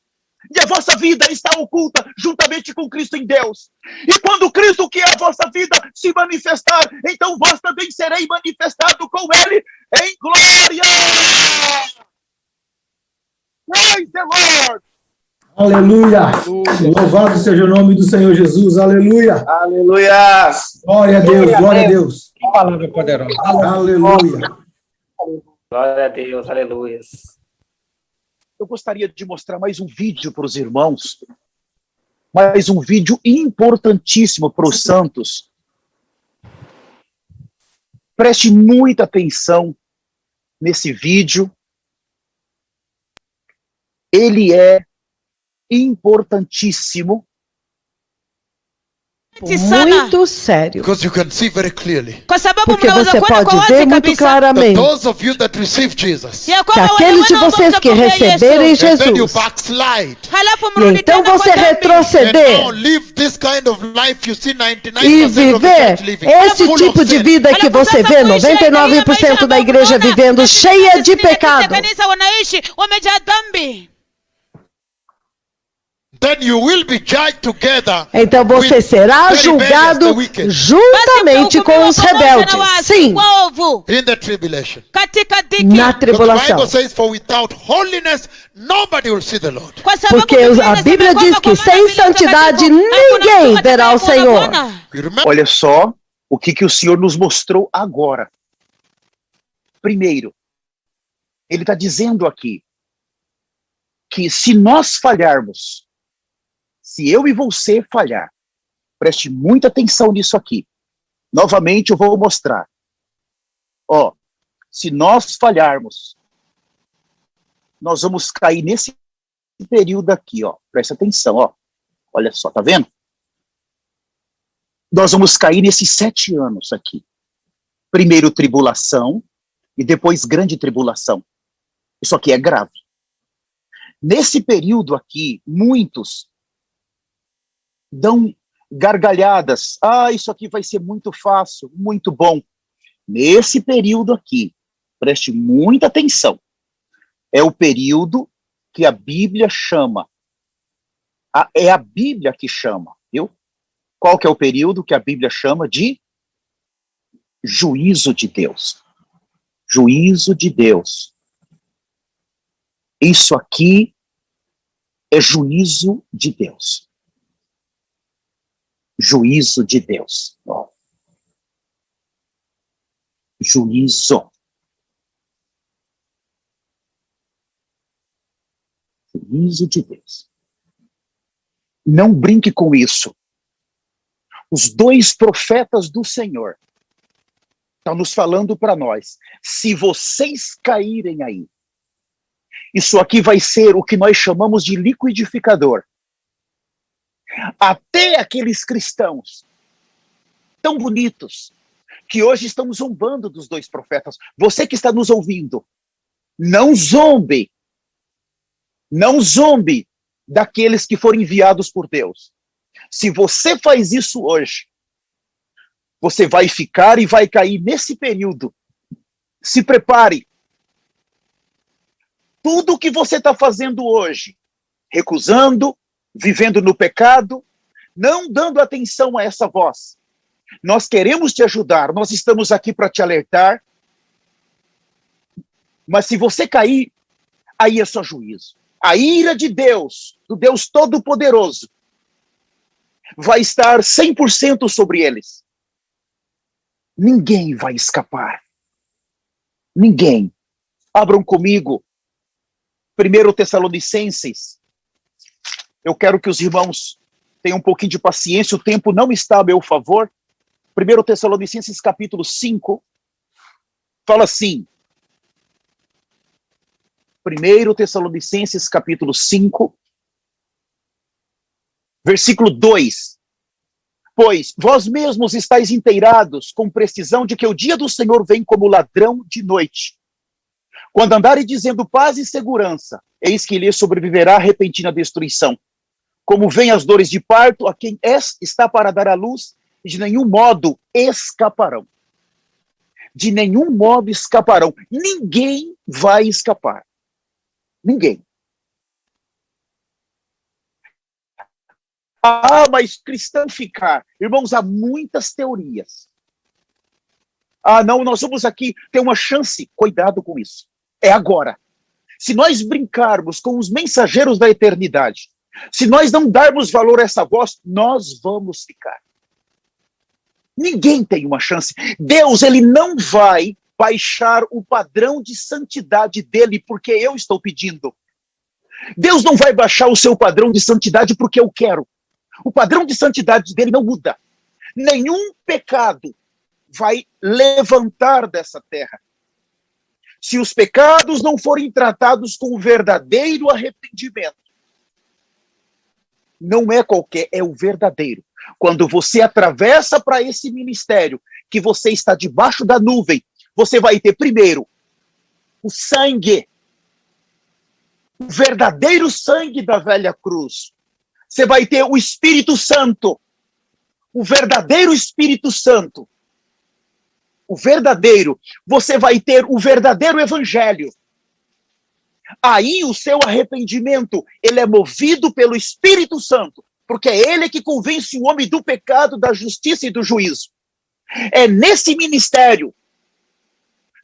e a vossa vida está oculta juntamente com Cristo em Deus. E quando Cristo, que é a vossa vida, se manifestar, então vós também sereis manifestado com Ele em glória. Praise the Lord. Aleluia! Louvado seja o nome do Senhor Jesus, aleluia! Aleluia! Glória a Deus, glória a Deus! Que palavra poderosa! Aleluia! Glória a Deus, aleluia! Eu gostaria de mostrar mais um vídeo para os irmãos, mais um vídeo importantíssimo para os santos, Preste muita atenção nesse vídeo. Ele é importantíssimo. Muito sério. Because you can see very clearly Porque você pode ver muito that claramente those of you that receive Jesus, que aqueles de vocês que receberem and then you Jesus, backslide, e então você and retroceder now live this kind of life you see 99% e of the viver church living, esse full tipo of de sin. vida que você vê 99% da igreja vivendo cheia de pecado, Then you will be judged together então você with será the rebellious, julgado the wicked, juntamente com os rebeldes. Sim, in the tribulation. na Because the tribulação. Bible says, for without holiness, nobody will see the Lord. Porque a Bíblia diz que sem santidade ninguém verá o Senhor. You remember? Olha só o que o Senhor nos mostrou agora. Primeiro, ele está dizendo aqui que se nós falharmos, se eu e você falhar, preste muita atenção nisso aqui. Novamente eu vou mostrar. Ó, se nós falharmos, nós vamos cair nesse período aqui, ó. Presta atenção, ó. Olha só, tá vendo? Nós vamos cair nesses 7 anos aqui. Primeiro tribulação e depois grande tribulação. Isso aqui é grave. Nesse período aqui, muitos dão gargalhadas. Ah, isso aqui vai ser muito fácil, muito bom. Nesse período aqui, preste muita atenção. É o período que a Bíblia chama. É a Bíblia que chama, viu? Qual que é o período que a Bíblia chama de juízo de Deus? Juízo de Deus. Isso aqui é juízo de Deus. Juízo de Deus. Ó. Juízo. Juízo de Deus. Não brinque com isso. Os 2 profetas do Senhor estão nos falando para nós. Se vocês caírem aí, isso aqui vai ser o que nós chamamos de liquidificador. Até aqueles cristãos tão bonitos, que hoje estão zombando dos 2 profetas. Você que está nos ouvindo, não zombe. Não zombe daqueles que foram enviados por Deus. Se você faz isso hoje, você vai ficar e vai cair nesse período. Se prepare. Tudo o que você está fazendo hoje, recusando, vivendo no pecado, não dando atenção a essa voz. Nós queremos te ajudar, nós estamos aqui para te alertar. Mas se você cair, aí é só juízo. A ira de Deus, do Deus Todo-Poderoso, vai estar 100% sobre eles. Ninguém vai escapar. Ninguém. Abram comigo 1 Tessalonicenses. Eu quero que os irmãos tenham um pouquinho de paciência, o tempo não está a meu favor. 1 Tessalonicenses capítulo 5, fala assim. 1 Tessalonicenses capítulo 5, versículo 2. Pois vós mesmos estáis inteirados com precisão de que o dia do Senhor vem como ladrão de noite. Quando andarem dizendo paz e segurança, eis que lhes sobreviverá repentina destruição. Como vêm as dores de parto, a quem está para dar à luz, e de nenhum modo escaparão. De nenhum modo escaparão. Ninguém vai escapar. Ninguém. Ah, mas cristão ficar. Irmãos, há muitas teorias. Ah, não, nós vamos aqui ter uma chance. Cuidado com isso. É agora. Se nós brincarmos com os mensageiros da eternidade, se nós não darmos valor a essa voz, nós vamos ficar. Ninguém tem uma chance. Deus, ele não vai baixar o padrão de santidade dele porque eu estou pedindo. Deus não vai baixar o seu padrão de santidade porque eu quero. O padrão de santidade dele não muda. Nenhum pecado vai levantar dessa terra. Se os pecados não forem tratados com o verdadeiro arrependimento, não é qualquer, é o verdadeiro. Quando você atravessa para esse ministério, que você está debaixo da nuvem, você vai ter primeiro o sangue, o verdadeiro sangue da velha cruz. Você vai ter o Espírito Santo, o verdadeiro Espírito Santo. O verdadeiro, você vai ter o verdadeiro evangelho. Aí o seu arrependimento, ele é movido pelo Espírito Santo, porque é ele que convence o homem do pecado, da justiça e do juízo. É nesse ministério,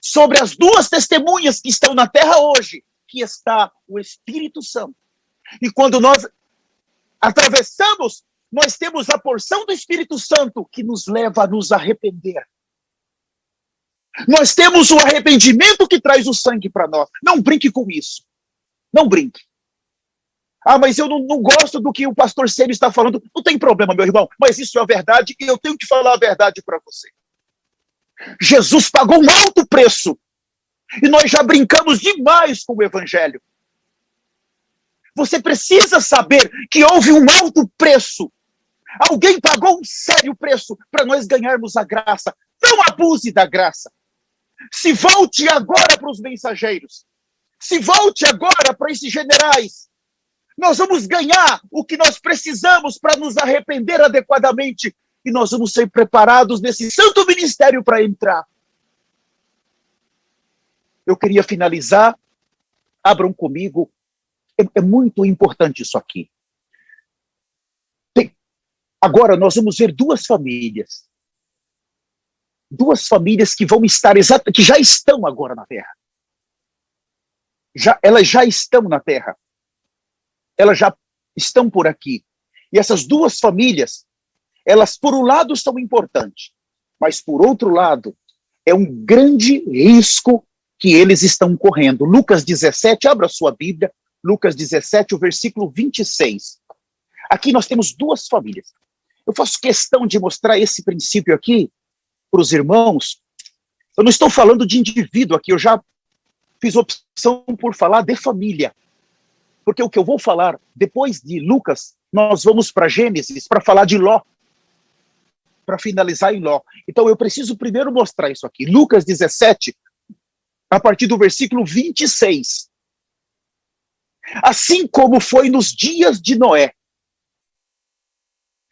sobre as duas testemunhas que estão na terra hoje, que está o Espírito Santo. E quando nós atravessamos, nós temos a porção do Espírito Santo que nos leva a nos arrepender. Nós temos o arrependimento que traz o sangue para nós. Não brinque com isso. Não brinque. Ah, mas eu não gosto do que o pastor Célio está falando. Não tem problema, meu irmão. Mas isso é a verdade e eu tenho que falar a verdade para você. Jesus pagou um alto preço. E nós já brincamos demais com o evangelho. Você precisa saber que houve um alto preço. Alguém pagou um sério preço para nós ganharmos a graça. Não abuse da graça. Se volte agora para os mensageiros. Se volte agora para esses generais. Nós vamos ganhar o que nós precisamos para nos arrepender adequadamente. E nós vamos ser preparados nesse santo ministério para entrar. Eu queria finalizar. Abram comigo. É muito importante isso aqui. Agora nós vamos ver duas famílias. Duas famílias que vão estar que já estão agora na terra. Elas já estão na terra. Elas já estão por aqui. E essas duas famílias, elas por um lado são importantes, mas por outro lado, é um grande risco que eles estão correndo. Lucas 17, abra a sua Bíblia, Lucas 17, o versículo 26. Aqui nós temos duas famílias. Eu faço questão de mostrar esse princípio aqui para os irmãos. Eu não estou falando de indivíduo aqui, eu já fiz opção por falar de família. Porque o que eu vou falar, depois de Lucas, nós vamos para Gênesis para falar de Ló. Para finalizar em Ló. Então eu preciso primeiro mostrar isso aqui. Lucas 17, a partir do versículo 26. Assim como foi nos dias de Noé,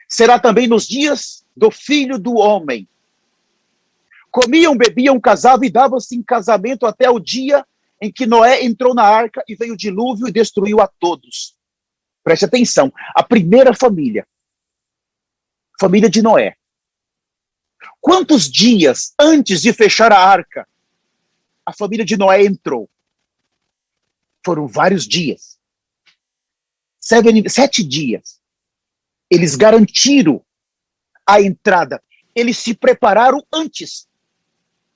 será também nos dias do Filho do Homem. Comiam, bebiam, casavam e davam-se em casamento até o dia em que Noé entrou na arca e veio o dilúvio e destruiu a todos. Preste atenção, a primeira família, família de Noé. Quantos dias antes de fechar a arca, a família de Noé entrou? Foram vários dias. 7 dias. Eles garantiram a entrada. Eles se prepararam antes.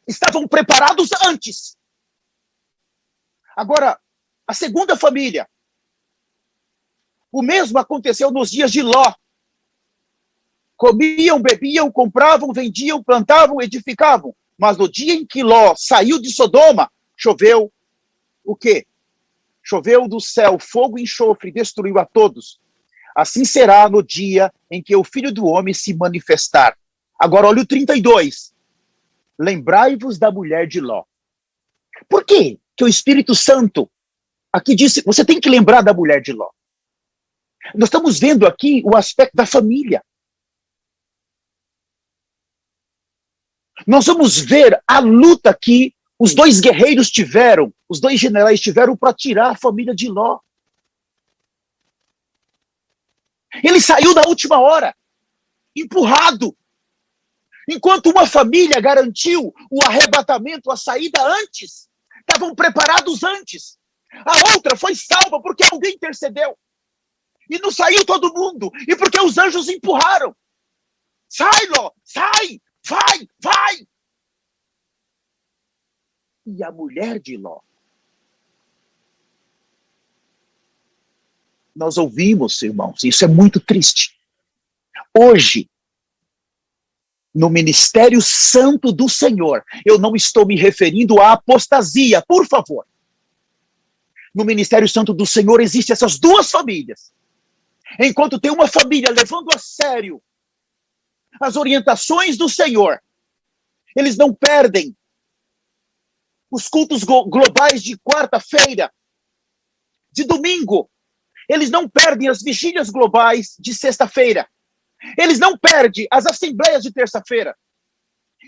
Estavam preparados antes. Agora, a segunda família. O mesmo aconteceu nos dias de Ló. Comiam, bebiam, compravam, vendiam, plantavam, edificavam. Mas no dia em que Ló saiu de Sodoma, choveu o quê? Choveu do céu fogo e enxofre, destruiu a todos. Assim será no dia em que o Filho do Homem se manifestar. Agora olha o 32. Lembrai-vos da mulher de Ló. Por quê que o Espírito Santo aqui disse, você tem que lembrar da mulher de Ló? Nós estamos vendo aqui o aspecto da família. Nós vamos ver a luta que os dois guerreiros tiveram, os dois generais tiveram para tirar a família de Ló. Ele saiu na última hora, empurrado. Enquanto uma família garantiu o arrebatamento, a saída antes. Estavam preparados antes. A outra foi salva porque alguém intercedeu. E não saiu todo mundo. E porque os anjos empurraram. Sai, Ló, sai, vai, vai. E a mulher de Ló. Nós ouvimos, irmãos, isso é muito triste. Hoje, No ministério santo do Senhor, eu não estou me referindo à apostasia, por favor. No ministério santo do Senhor existem essas duas famílias. Enquanto tem uma família levando a sério as orientações do Senhor, eles não perdem os cultos globais de quarta-feira, de domingo. Eles não perdem as vigílias globais de sexta-feira. Eles não perdem as assembleias de terça-feira.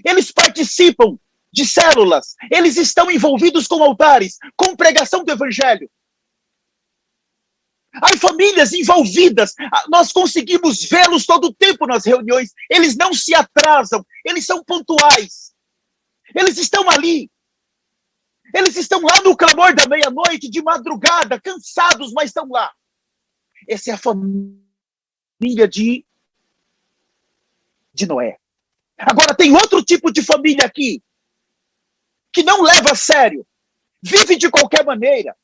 Eles participam de células. Eles estão envolvidos com altares, com pregação do evangelho. Há famílias envolvidas. Nós conseguimos vê-los todo o tempo nas reuniões. Eles não se atrasam. Eles são pontuais. Eles estão ali. Eles estão lá no clamor da meia-noite, de madrugada, cansados, mas estão lá. Essa é a família de Noé. Agora tem outro tipo de família aqui, que não leva a sério, vive de qualquer maneira,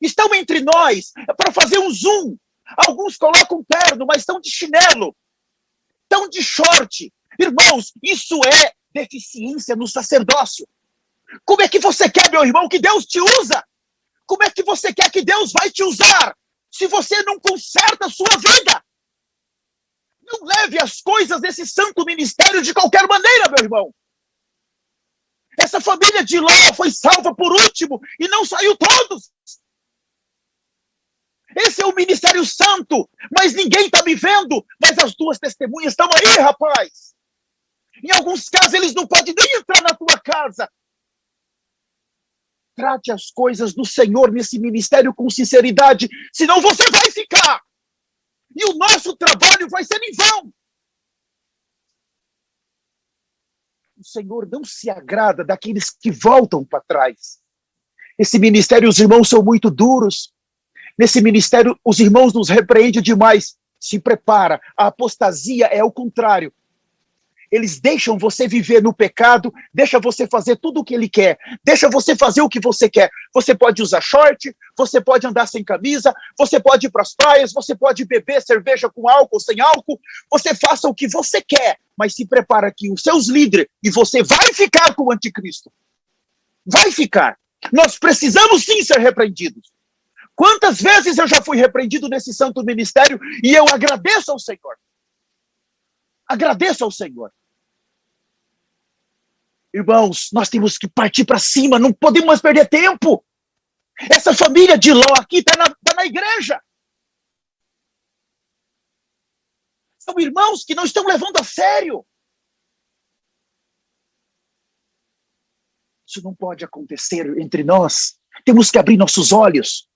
estão entre nós para fazer um zoom. Alguns colocam terno, mas estão de chinelo, estão de short. Irmãos, isso é deficiência no sacerdócio. Como é que você quer, meu irmão, que Deus te usa? Como é que você quer que Deus vai te usar se você não conserta a sua vida? Não leve as coisas desse santo ministério de qualquer maneira, meu irmão. Essa família de Ló foi salva por último e não saiu todos. Esse é o ministério santo, mas ninguém está me vendo. Mas as duas testemunhas estão aí, rapaz. Em alguns casos, eles não podem nem entrar na tua casa. Trate as coisas do Senhor nesse ministério com sinceridade, senão você vai ficar. E o nosso trabalho vai ser em vão. O Senhor não se agrada daqueles que voltam para trás. Esse ministério, os irmãos são muito duros. Nesse ministério, os irmãos nos repreendem demais. Se prepara, a apostasia é o contrário. Eles deixam você viver no pecado, deixa você fazer tudo o que ele quer, deixa você fazer o que você quer. Você pode usar short, você pode andar sem camisa, você pode ir para as praias, você pode beber cerveja com álcool, sem álcool, você faça o que você quer, mas se prepara que os seus líderes, e você vai ficar com o anticristo. Vai ficar. Nós precisamos sim ser repreendidos. Quantas vezes eu já fui repreendido nesse santo ministério e eu agradeço ao Senhor. Agradeço ao Senhor. Irmãos, nós temos que partir para cima, não podemos mais perder tempo. Essa família de Ló aqui está na igreja. São irmãos que não estão levando a sério. Isso não pode acontecer entre nós. Temos que abrir nossos olhos.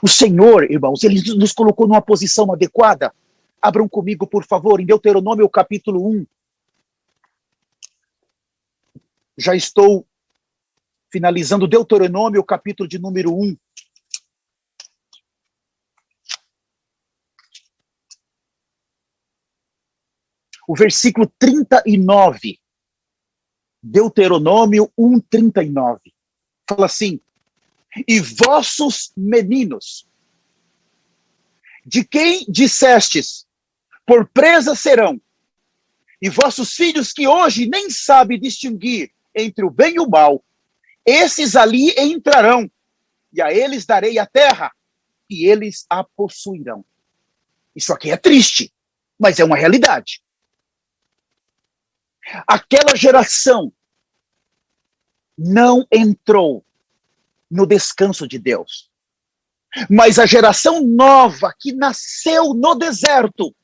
O Senhor, irmãos, Ele nos colocou numa posição adequada. Abram comigo, por favor, em Deuteronômio, capítulo 1. Já estou finalizando Deuteronômio, capítulo de número 1. O versículo 39. Deuteronômio 1, 39. Fala assim: e vossos meninos, de quem dissestes, por presa serão, e vossos filhos que hoje nem sabem distinguir entre o bem e o mal, esses ali entrarão, e a eles darei a terra, e eles a possuirão. Isso aqui é triste, mas é uma realidade. Aquela geração não entrou no descanso de Deus. Mas a geração nova que nasceu no deserto,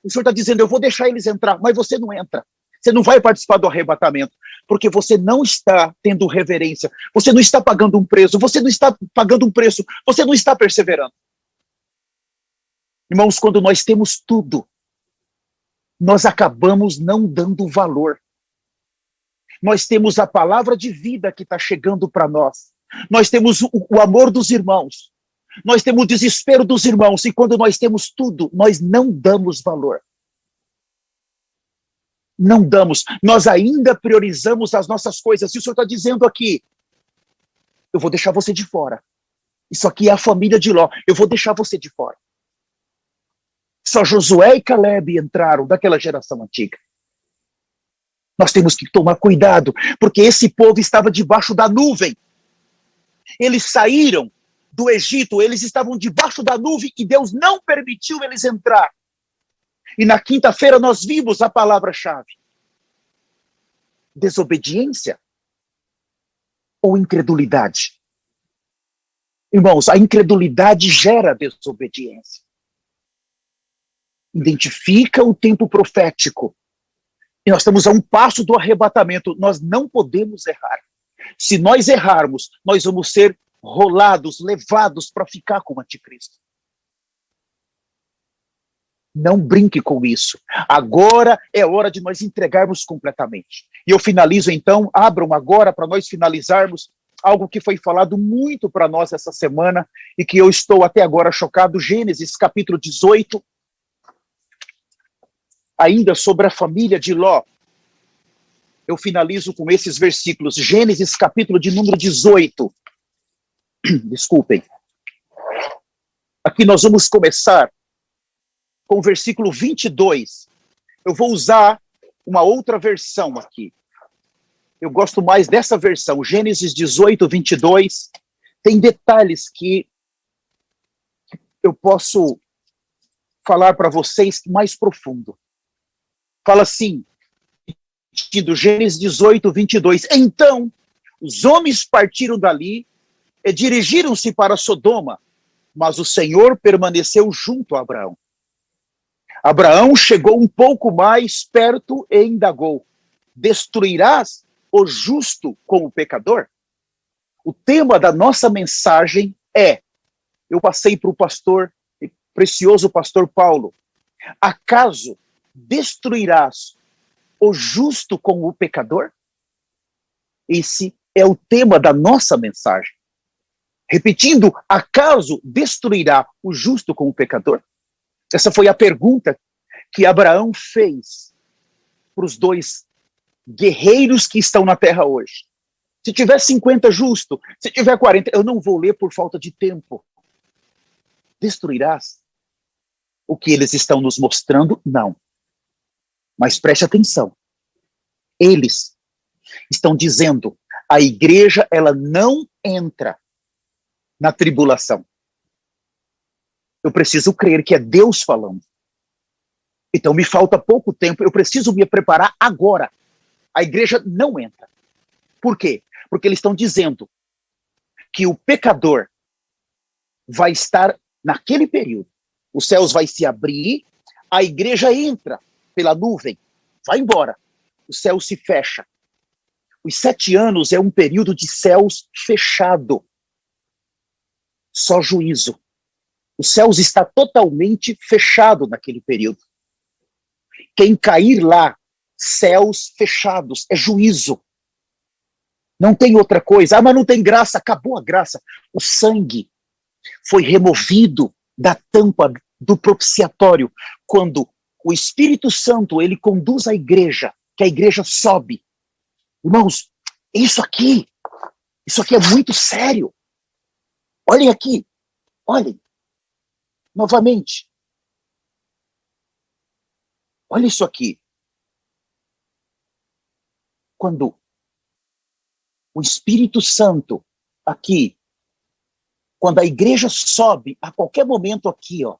o Senhor está dizendo, eu vou deixar eles entrar, mas você não entra. Você não vai participar do arrebatamento, porque você não está tendo reverência, você não está pagando um preço, você não está pagando um preço, você não está perseverando. Irmãos, quando nós temos tudo, nós acabamos não dando valor. Nós temos a palavra de vida que está chegando para nós. Nós temos o amor dos irmãos. Nós temos o desespero dos irmãos. E quando nós temos tudo, nós não damos valor. Não damos. Nós ainda priorizamos as nossas coisas. E o Senhor está dizendo aqui, eu vou deixar você de fora. Isso aqui é a família de Ló. Eu vou deixar você de fora. Só Josué e Caleb entraram daquela geração antiga. Nós temos que tomar cuidado, porque esse povo estava debaixo da nuvem. Eles saíram do Egito, eles estavam debaixo da nuvem e Deus não permitiu eles entrar. E na quinta-feira nós vimos a palavra-chave: desobediência ou incredulidade? Irmãos, a incredulidade gera desobediência. Identifica o tempo profético. E nós estamos a um passo do arrebatamento. Nós não podemos errar. Se nós errarmos, nós vamos ser rolados, levados para ficar com o anticristo. Não brinque com isso. Agora é hora de nós entregarmos completamente. E eu finalizo então, abram agora para nós finalizarmos algo que foi falado muito para nós essa semana e que eu estou até agora chocado. Gênesis capítulo 18. Ainda sobre a família de Ló. Eu finalizo com esses versículos. Gênesis capítulo de número 18. Desculpem. Aqui nós vamos começar com o versículo 22. Eu vou usar uma outra versão aqui. Eu gosto mais dessa versão. Gênesis 18, 22. Tem detalhes que eu posso falar para vocês mais profundo. Fala assim, do Gênesis 18, 22. Então, os homens partiram dali e dirigiram-se para Sodoma, mas o Senhor permaneceu junto a Abraão. Abraão chegou um pouco mais perto e indagou: destruirás o justo com o pecador? O tema da nossa mensagem é, eu passei para o pastor, precioso pastor Paulo, acaso destruirás o justo com o pecador? Esse é o tema da nossa mensagem. Repetindo, acaso destruirá o justo com o pecador? Essa foi a pergunta que Abraão fez para os dois guerreiros que estão na terra hoje. Se tiver 50 justo, se tiver 40, eu não vou ler por falta de tempo. Destruirás? O que eles estão nos mostrando? Não. Mas preste atenção. Eles estão dizendo, a igreja, ela não entra na tribulação. Eu preciso crer que é Deus falando. Então me falta pouco tempo, eu preciso me preparar agora. A igreja não entra. Por quê? Porque eles estão dizendo que o pecador vai estar naquele período. Os céus vai se abrir, a igreja entra pela nuvem, vai embora, o céu se fecha. Os 7 anos é um período de céus fechado. Só juízo. Os céus está totalmente fechado naquele período. Quem cair lá, céus fechados, é juízo. Não tem outra coisa. Ah, mas não tem graça, acabou a graça. O sangue foi removido da tampa do propiciatório quando o Espírito Santo, ele conduz a igreja, que a igreja sobe. Irmãos, isso aqui é muito sério. Olhem aqui, olhem, novamente. Olha isso aqui. Quando o Espírito Santo, aqui, quando a igreja sobe, a qualquer momento aqui, ó,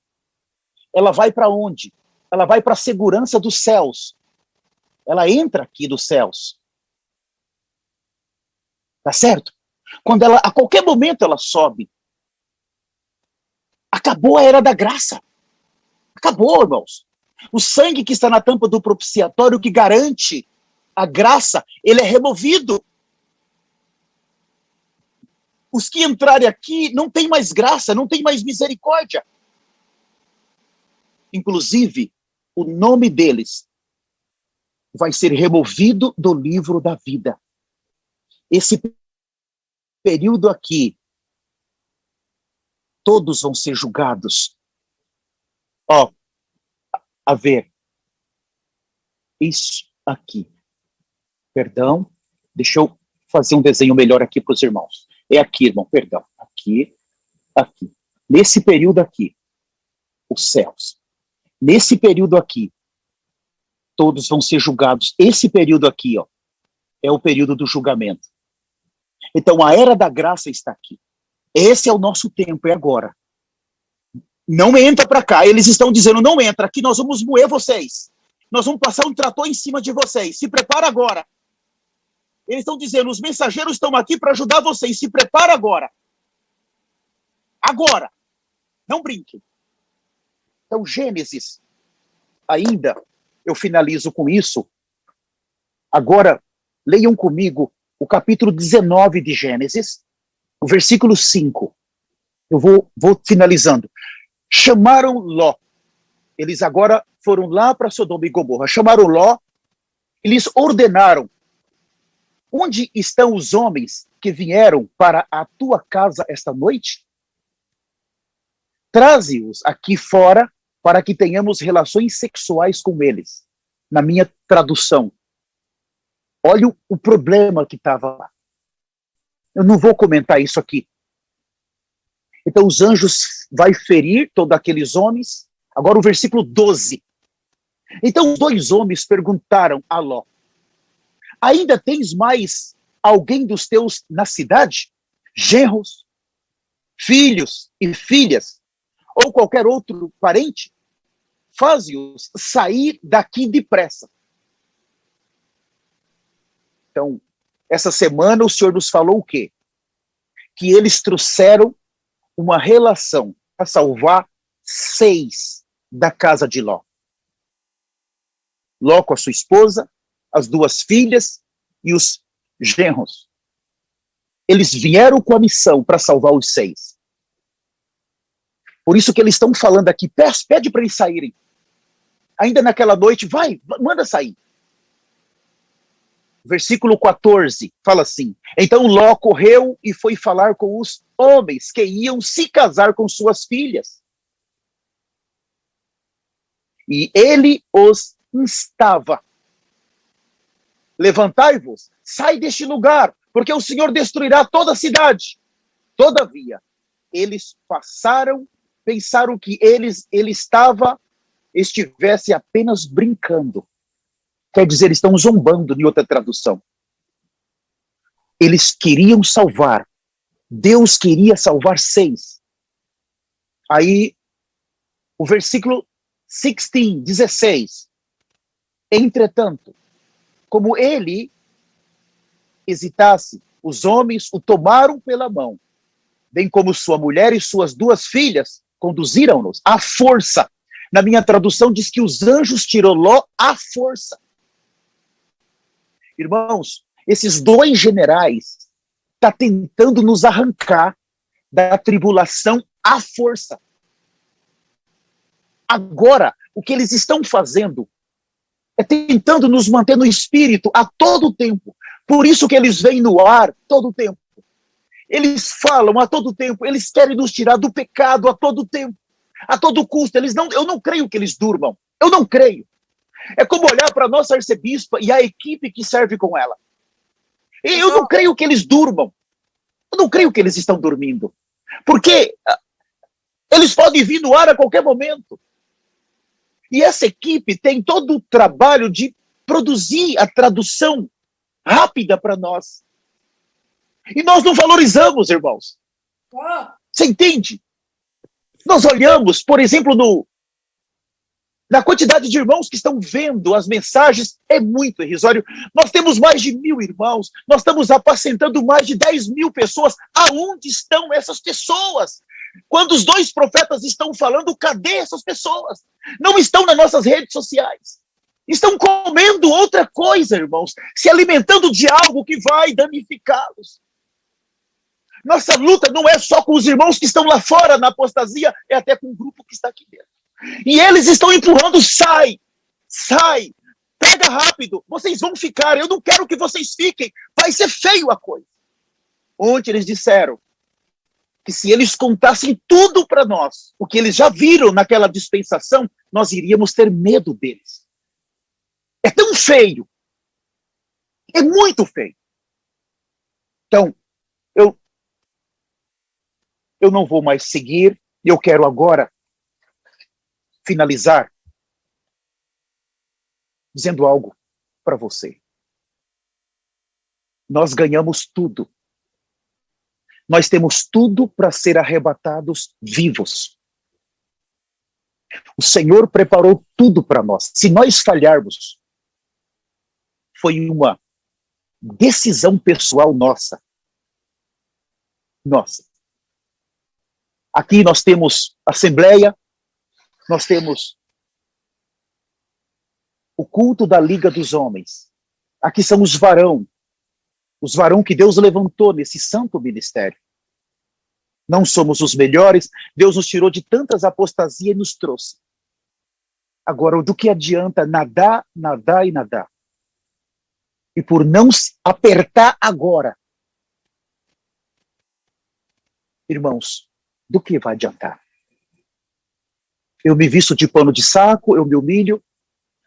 ela vai para onde? Ela vai para a segurança dos céus. Ela entra aqui dos céus. Tá certo? Quando ela, a qualquer momento ela sobe. Acabou a era da graça. Acabou, irmãos. O sangue que está na tampa do propiciatório que garante a graça, ele é removido. Os que entrarem aqui não tem mais graça, não tem mais misericórdia. Inclusive, o nome deles vai ser removido do livro da vida. Esse período aqui, todos vão ser julgados. Ó, a ver, isso aqui. Perdão, deixa eu fazer um desenho melhor aqui para os irmãos. É aqui, irmão, perdão. Aqui, aqui. Nesse período aqui, os céus. Nesse período aqui, todos vão ser julgados. Esse período aqui, ó, é o período do julgamento. Então, a era da graça está aqui. Esse é o nosso tempo, é agora. Não entra para cá. Eles estão dizendo, não entra, aqui nós vamos moer vocês. Nós vamos passar um trator em cima de vocês. Se prepara agora. Eles estão dizendo, os mensageiros estão aqui para ajudar vocês. Se prepara agora. Agora. Não brinquem. Então, Gênesis, ainda, eu finalizo com isso. Agora, leiam comigo o capítulo 19 de Gênesis, o versículo 5. Eu vou finalizando. Chamaram Ló. Eles agora foram lá para Sodoma e Gomorra. Chamaram Ló. Eles ordenaram. Onde estão os homens que vieram para a tua casa esta noite? Traze-os aqui fora para que tenhamos relações sexuais com eles. Na minha tradução. Olha o problema que estava lá. Eu não vou comentar isso aqui. Então os anjos vai ferir todos aqueles homens. Agora o versículo 12. Então os dois homens perguntaram a Ló: ainda tens mais alguém dos teus na cidade? Genros, filhos e filhas, ou qualquer outro parente? Faze-os sair daqui depressa. Então, essa semana o Senhor nos falou o quê? Que eles trouxeram uma relação para salvar 6 da casa de Ló. Ló com a sua esposa, as 2 filhas e os genros. Eles vieram com a missão para salvar os 6. Por isso que eles estão falando aqui, pede para eles saírem. Ainda naquela noite, vai, manda sair. Versículo 14, fala assim: então Ló correu e foi falar com os homens que iam se casar com suas filhas. E ele os instava: levantai-vos, sai deste lugar, porque o Senhor destruirá toda a cidade. Todavia, eles pensaram que ele estivesse apenas brincando. Quer dizer, estão zombando, em outra tradução. Eles queriam salvar. Deus queria salvar 6. Aí, o versículo 16. Entretanto, como ele hesitasse, os homens o tomaram pela mão, bem como sua mulher e suas 2 filhas, conduziram-nos à força. Na minha tradução diz que os anjos tirou Ló à força. Irmãos, esses 2 generais estão tentando nos arrancar da tribulação à força. Agora, o que eles estão fazendo é tentando nos manter no espírito a todo tempo. Por isso que eles vêm no ar todo tempo. Eles falam a todo tempo, eles querem nos tirar do pecado a todo tempo, a todo custo. Eu não creio que eles durmam. Eu não creio. É como olhar para a nossa arcebispa e a equipe que serve com ela. E eu não creio que eles durmam. Eu não creio que eles estão dormindo. Porque eles podem vir no ar a qualquer momento. E essa equipe tem todo o trabalho de produzir a tradução rápida para nós. E nós não valorizamos, irmãos. Você entende? Nós olhamos, por exemplo, na quantidade de irmãos que estão vendo as mensagens, é muito irrisório. Nós temos mais de 1000 irmãos, nós estamos apacentando mais de 10.000 pessoas. Aonde estão essas pessoas? Quando os 2 profetas estão falando, cadê essas pessoas? Não estão nas nossas redes sociais. Estão comendo outra coisa, irmãos, se alimentando de algo que vai danificá-los. Nossa luta não é só com os irmãos que estão lá fora na apostasia, é até com o grupo que está aqui dentro. E eles estão empurrando, sai, pega rápido, vocês vão ficar, eu não quero que vocês fiquem, vai ser feio a coisa. Ontem eles disseram que se eles contassem tudo para nós, o que eles já viram naquela dispensação, nós iríamos ter medo deles. É tão feio, é muito feio. Então, eu não vou mais seguir, eu quero agora finalizar dizendo algo para você. Nós ganhamos tudo. Nós temos tudo para ser arrebatados vivos. O Senhor preparou tudo para nós. Se nós falharmos, foi uma decisão pessoal nossa. Nossa. Aqui nós temos assembleia, nós temos o culto da Liga dos Homens. Aqui são os varão que Deus levantou nesse santo ministério. Não somos os melhores, Deus nos tirou de tantas apostasias e nos trouxe. Agora, do que adianta nadar, nadar e nadar? E por não apertar agora, irmãos, do que vai adiantar? Eu me visto de pano de saco, eu me humilho,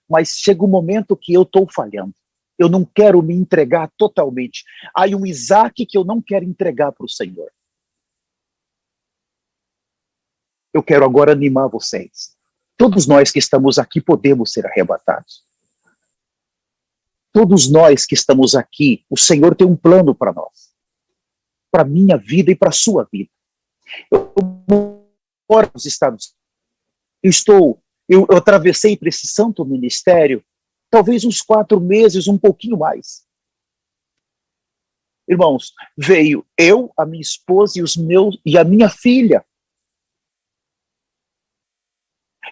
mas chega um momento que eu estou falhando. Eu não quero me entregar totalmente. Há um Isaac que eu não quero entregar para o Senhor. Eu quero agora animar vocês. Todos nós que estamos aqui podemos ser arrebatados. Todos nós que estamos aqui, o Senhor tem um plano para nós. Para a minha vida e para a sua vida. Eu moro nos Estados Unidos. Eu atravessei para esse santo ministério talvez uns 4 meses, um pouquinho mais. Irmãos, veio eu, a minha esposa e a minha filha.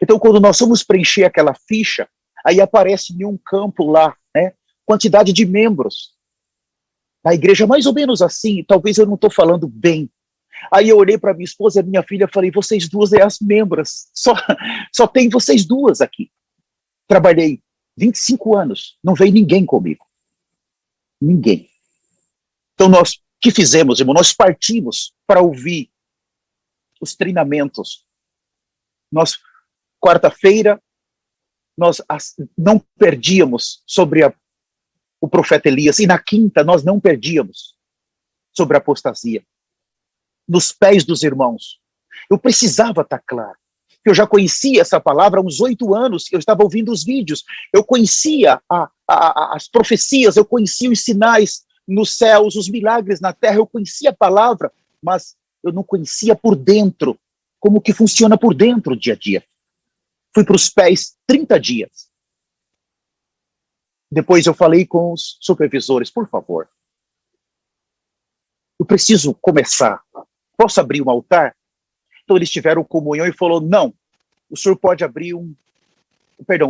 Então, quando nós vamos preencher aquela ficha, aí aparece em um campo lá, né, quantidade de membros. A igreja mais ou menos assim, talvez eu não estou falando bem. Aí eu olhei para minha esposa e a minha filha e falei, vocês duas é as membras, só tem vocês duas aqui. Trabalhei 25 anos, não veio ninguém comigo. Ninguém. Então nós, o que fizemos, irmão? Nós partimos para ouvir os treinamentos. Nós, quarta-feira, nós não perdíamos sobre o profeta Elias, e na quinta nós não perdíamos sobre a apostasia. Nos pés dos irmãos. Eu precisava estar claro. Eu já conhecia essa palavra há uns 8 anos, eu estava ouvindo os vídeos, eu conhecia as profecias, eu conhecia os sinais nos céus, os milagres na terra, eu conhecia a palavra, mas eu não conhecia por dentro, como que funciona por dentro o dia a dia. Fui para os pés 30 dias. Depois eu falei com os supervisores, por favor, eu preciso começar. Posso abrir um altar? Então eles tiveram comunhão e falou, não, o senhor pode abrir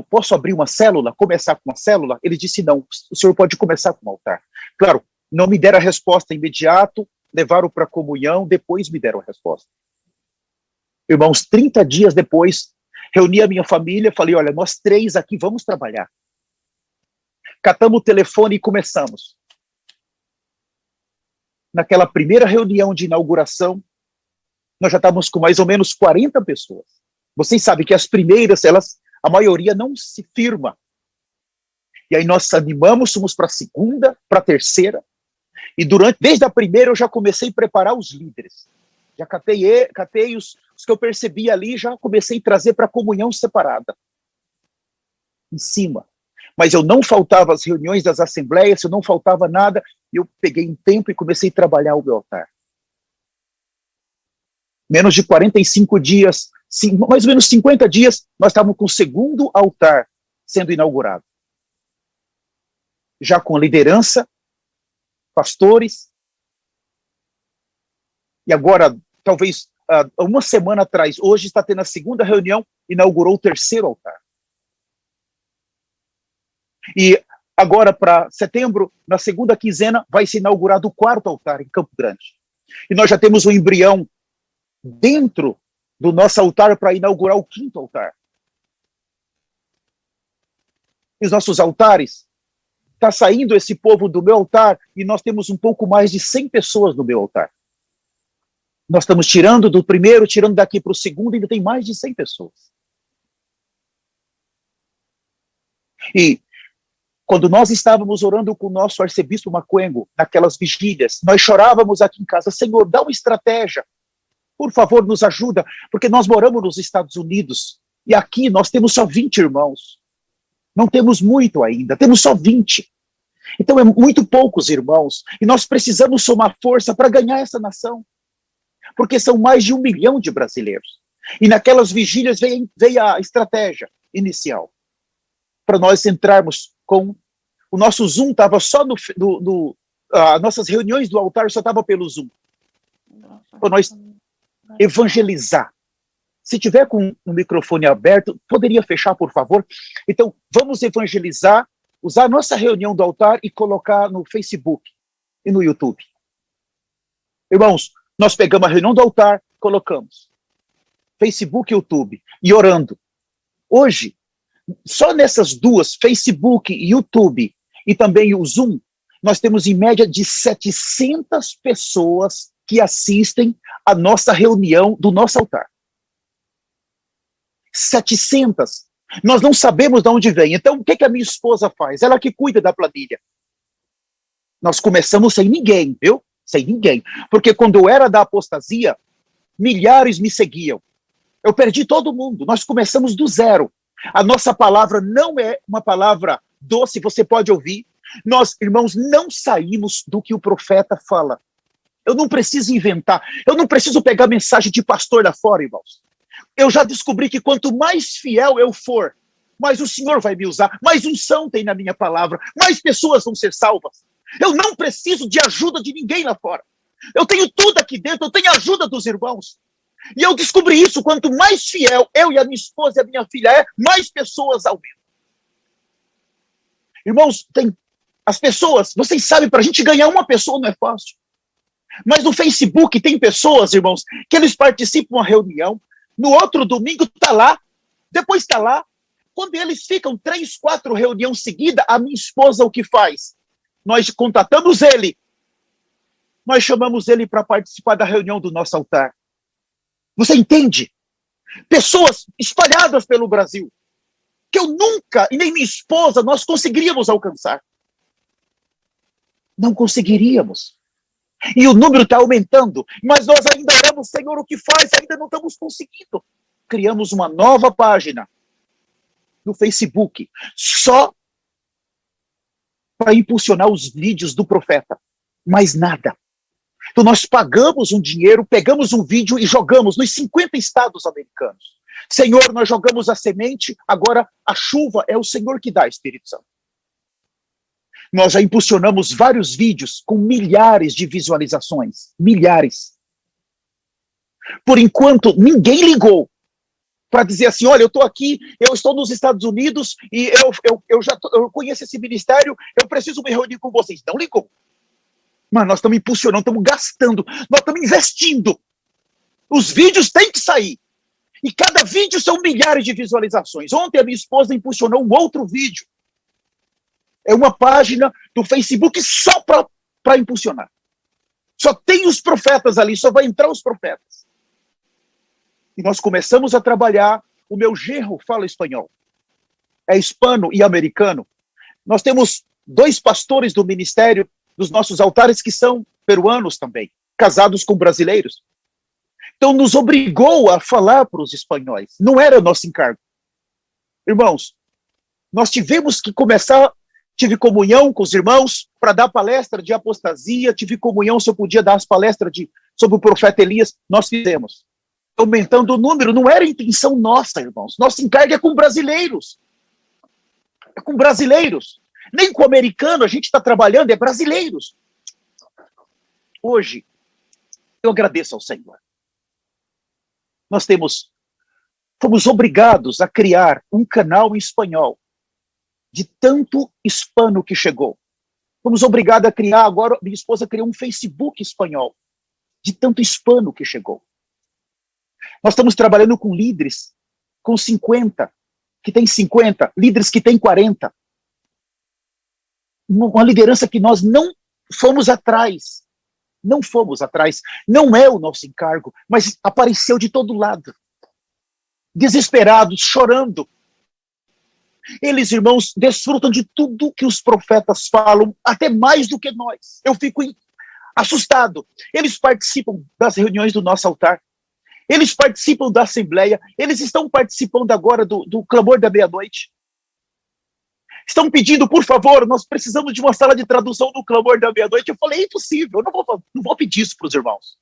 posso abrir uma célula, começar com uma célula? Ele disse, não, o senhor pode começar com um altar. Claro, não me deram a resposta imediato, levaram para a comunhão, depois me deram a resposta. Irmãos, 30 dias depois, reuni a minha família, falei, olha, nós 3 aqui vamos trabalhar. Catamos o telefone e começamos. Naquela primeira reunião de inauguração, nós já estávamos com mais ou menos 40 pessoas. Vocês sabem que as primeiras, a maioria não se firma. E aí nós animamos, fomos para a segunda, para a terceira, e desde a primeira eu já comecei a preparar os líderes. Já catei os que eu percebi ali, já comecei a trazer para a comunhão separada. Em cima. Mas eu não faltava as reuniões das assembleias, eu não faltava nada, eu peguei um tempo e comecei a trabalhar o meu altar. Menos de 45 dias, mais ou menos 50 dias, nós estávamos com o segundo altar sendo inaugurado. Já com a liderança, pastores, e agora, talvez, uma semana atrás, hoje está tendo a segunda reunião, inaugurou o terceiro altar. E agora, para setembro, na segunda quinzena, vai ser inaugurado o 4º altar em Campo Grande. E nós já temos um embrião dentro do nosso altar para inaugurar o 5º altar. E os nossos altares, está saindo esse povo do meu altar e nós temos um pouco mais de 100 pessoas no meu altar. Nós estamos tirando do primeiro, tirando daqui para o segundo, e ainda tem mais de 100 pessoas. E quando nós estávamos orando com o nosso arcebispo Macuengo, naquelas vigílias, nós chorávamos aqui em casa, Senhor, dá uma estratégia, por favor, nos ajuda, porque nós moramos nos Estados Unidos, e aqui nós temos só 20 irmãos. Não temos muito ainda, temos só 20. Então é muito poucos irmãos, e nós precisamos somar força para ganhar essa nação, porque são mais de 1 milhão de brasileiros. E naquelas vigílias veio a estratégia inicial, para nós entrarmos com... O nosso Zoom estava só nossas reuniões do altar só estavam pelo Zoom. Para nós evangelizar. Se tiver com o microfone aberto, poderia fechar, por favor? Então, vamos evangelizar, usar a nossa reunião do altar e colocar no Facebook e no YouTube. Irmãos, nós pegamos a reunião do altar, colocamos Facebook e YouTube, e orando. Hoje, só nessas duas, Facebook e YouTube, e também o Zoom, nós temos em média de 700 pessoas que assistem a nossa reunião do nosso altar. 700. Nós não sabemos de onde vem. Então, o que a minha esposa faz? Ela que cuida da planilha. Nós começamos sem ninguém, viu? Sem ninguém. Porque quando eu era da apostasia, milhares me seguiam. Eu perdi todo mundo. Nós começamos do zero. A nossa palavra não é uma palavra doce, você pode ouvir. Nós, irmãos, não saímos do que o profeta fala. Eu não preciso inventar. Eu não preciso pegar mensagem de pastor lá fora, irmãos. Eu já descobri que quanto mais fiel eu for, mais o Senhor vai me usar, mais unção tem na minha palavra, mais pessoas vão ser salvas. Eu não preciso de ajuda de ninguém lá fora. Eu tenho tudo aqui dentro, eu tenho a ajuda dos irmãos. E eu descobri isso, quanto mais fiel eu e a minha esposa e a minha filha mais pessoas aumentam. Irmãos, as pessoas, vocês sabem, para a gente ganhar uma pessoa não é fácil. Mas no Facebook tem pessoas, irmãos, que eles participam de uma reunião, no outro domingo está lá, depois está lá. Quando eles ficam 3, 4 reuniões seguidas, a minha esposa o que faz? Nós contatamos ele, nós chamamos ele para participar da reunião do nosso altar. Você entende? Pessoas espalhadas pelo Brasil, que eu nunca, e nem minha esposa, nós conseguiríamos alcançar. Não conseguiríamos. E o número está aumentando, mas nós ainda oramos, Senhor, o que faz? Ainda não estamos conseguindo. Criamos uma nova página no Facebook, só para impulsionar os vídeos do profeta, mais nada. Então nós pagamos um dinheiro, pegamos um vídeo e jogamos nos 50 estados americanos. Senhor, nós jogamos a semente, agora a chuva é o Senhor que dá, Espírito Santo. Nós já impulsionamos vários vídeos com milhares de visualizações. Milhares. Por enquanto, ninguém ligou para dizer assim, olha, eu estou aqui, eu estou nos Estados Unidos e eu conheço esse ministério, eu preciso me reunir com vocês. Não ligou. Mas nós estamos impulsionando, estamos gastando, nós estamos investindo. Os vídeos têm que sair. E cada vídeo são milhares de visualizações. Ontem a minha esposa impulsionou um outro vídeo. É uma página do Facebook só para impulsionar. Só tem os profetas ali, só vai entrar os profetas. E nós começamos a trabalhar. O meu genro fala espanhol. É hispano e americano. Nós temos 2 pastores do ministério dos nossos altares que são peruanos também, casados com brasileiros. Então nos obrigou a falar para os espanhóis. Não era nosso encargo. Irmãos, nós tivemos que começar. Tive comunhão com os irmãos para dar palestra de apostasia, tive comunhão se eu podia dar as palestras sobre o profeta Elias, nós fizemos. Aumentando o número, não era intenção nossa, irmãos. Nosso encargo é com brasileiros. É com brasileiros. Nem com americano a gente está trabalhando, é brasileiros. Hoje, eu agradeço ao Senhor. Nós fomos obrigados a criar um canal em espanhol, de tanto hispano que chegou. Fomos obrigados a criar, agora minha esposa criou um Facebook espanhol, de tanto hispano que chegou. Nós estamos trabalhando com líderes, com 50, que tem 50, líderes que tem 40. Uma liderança que nós não fomos atrás. Não fomos atrás. Não é o nosso encargo, mas apareceu de todo lado. Desesperados, chorando. Eles, irmãos, desfrutam de tudo que os profetas falam, até mais do que nós. Eu fico assustado. Eles participam das reuniões do nosso altar. Eles participam da assembleia. Eles estão participando agora do clamor da meia-noite. Estão pedindo, por favor, nós precisamos de uma sala de tradução do clamor da meia-noite. Eu falei, é impossível, eu não vou pedir isso para os irmãos.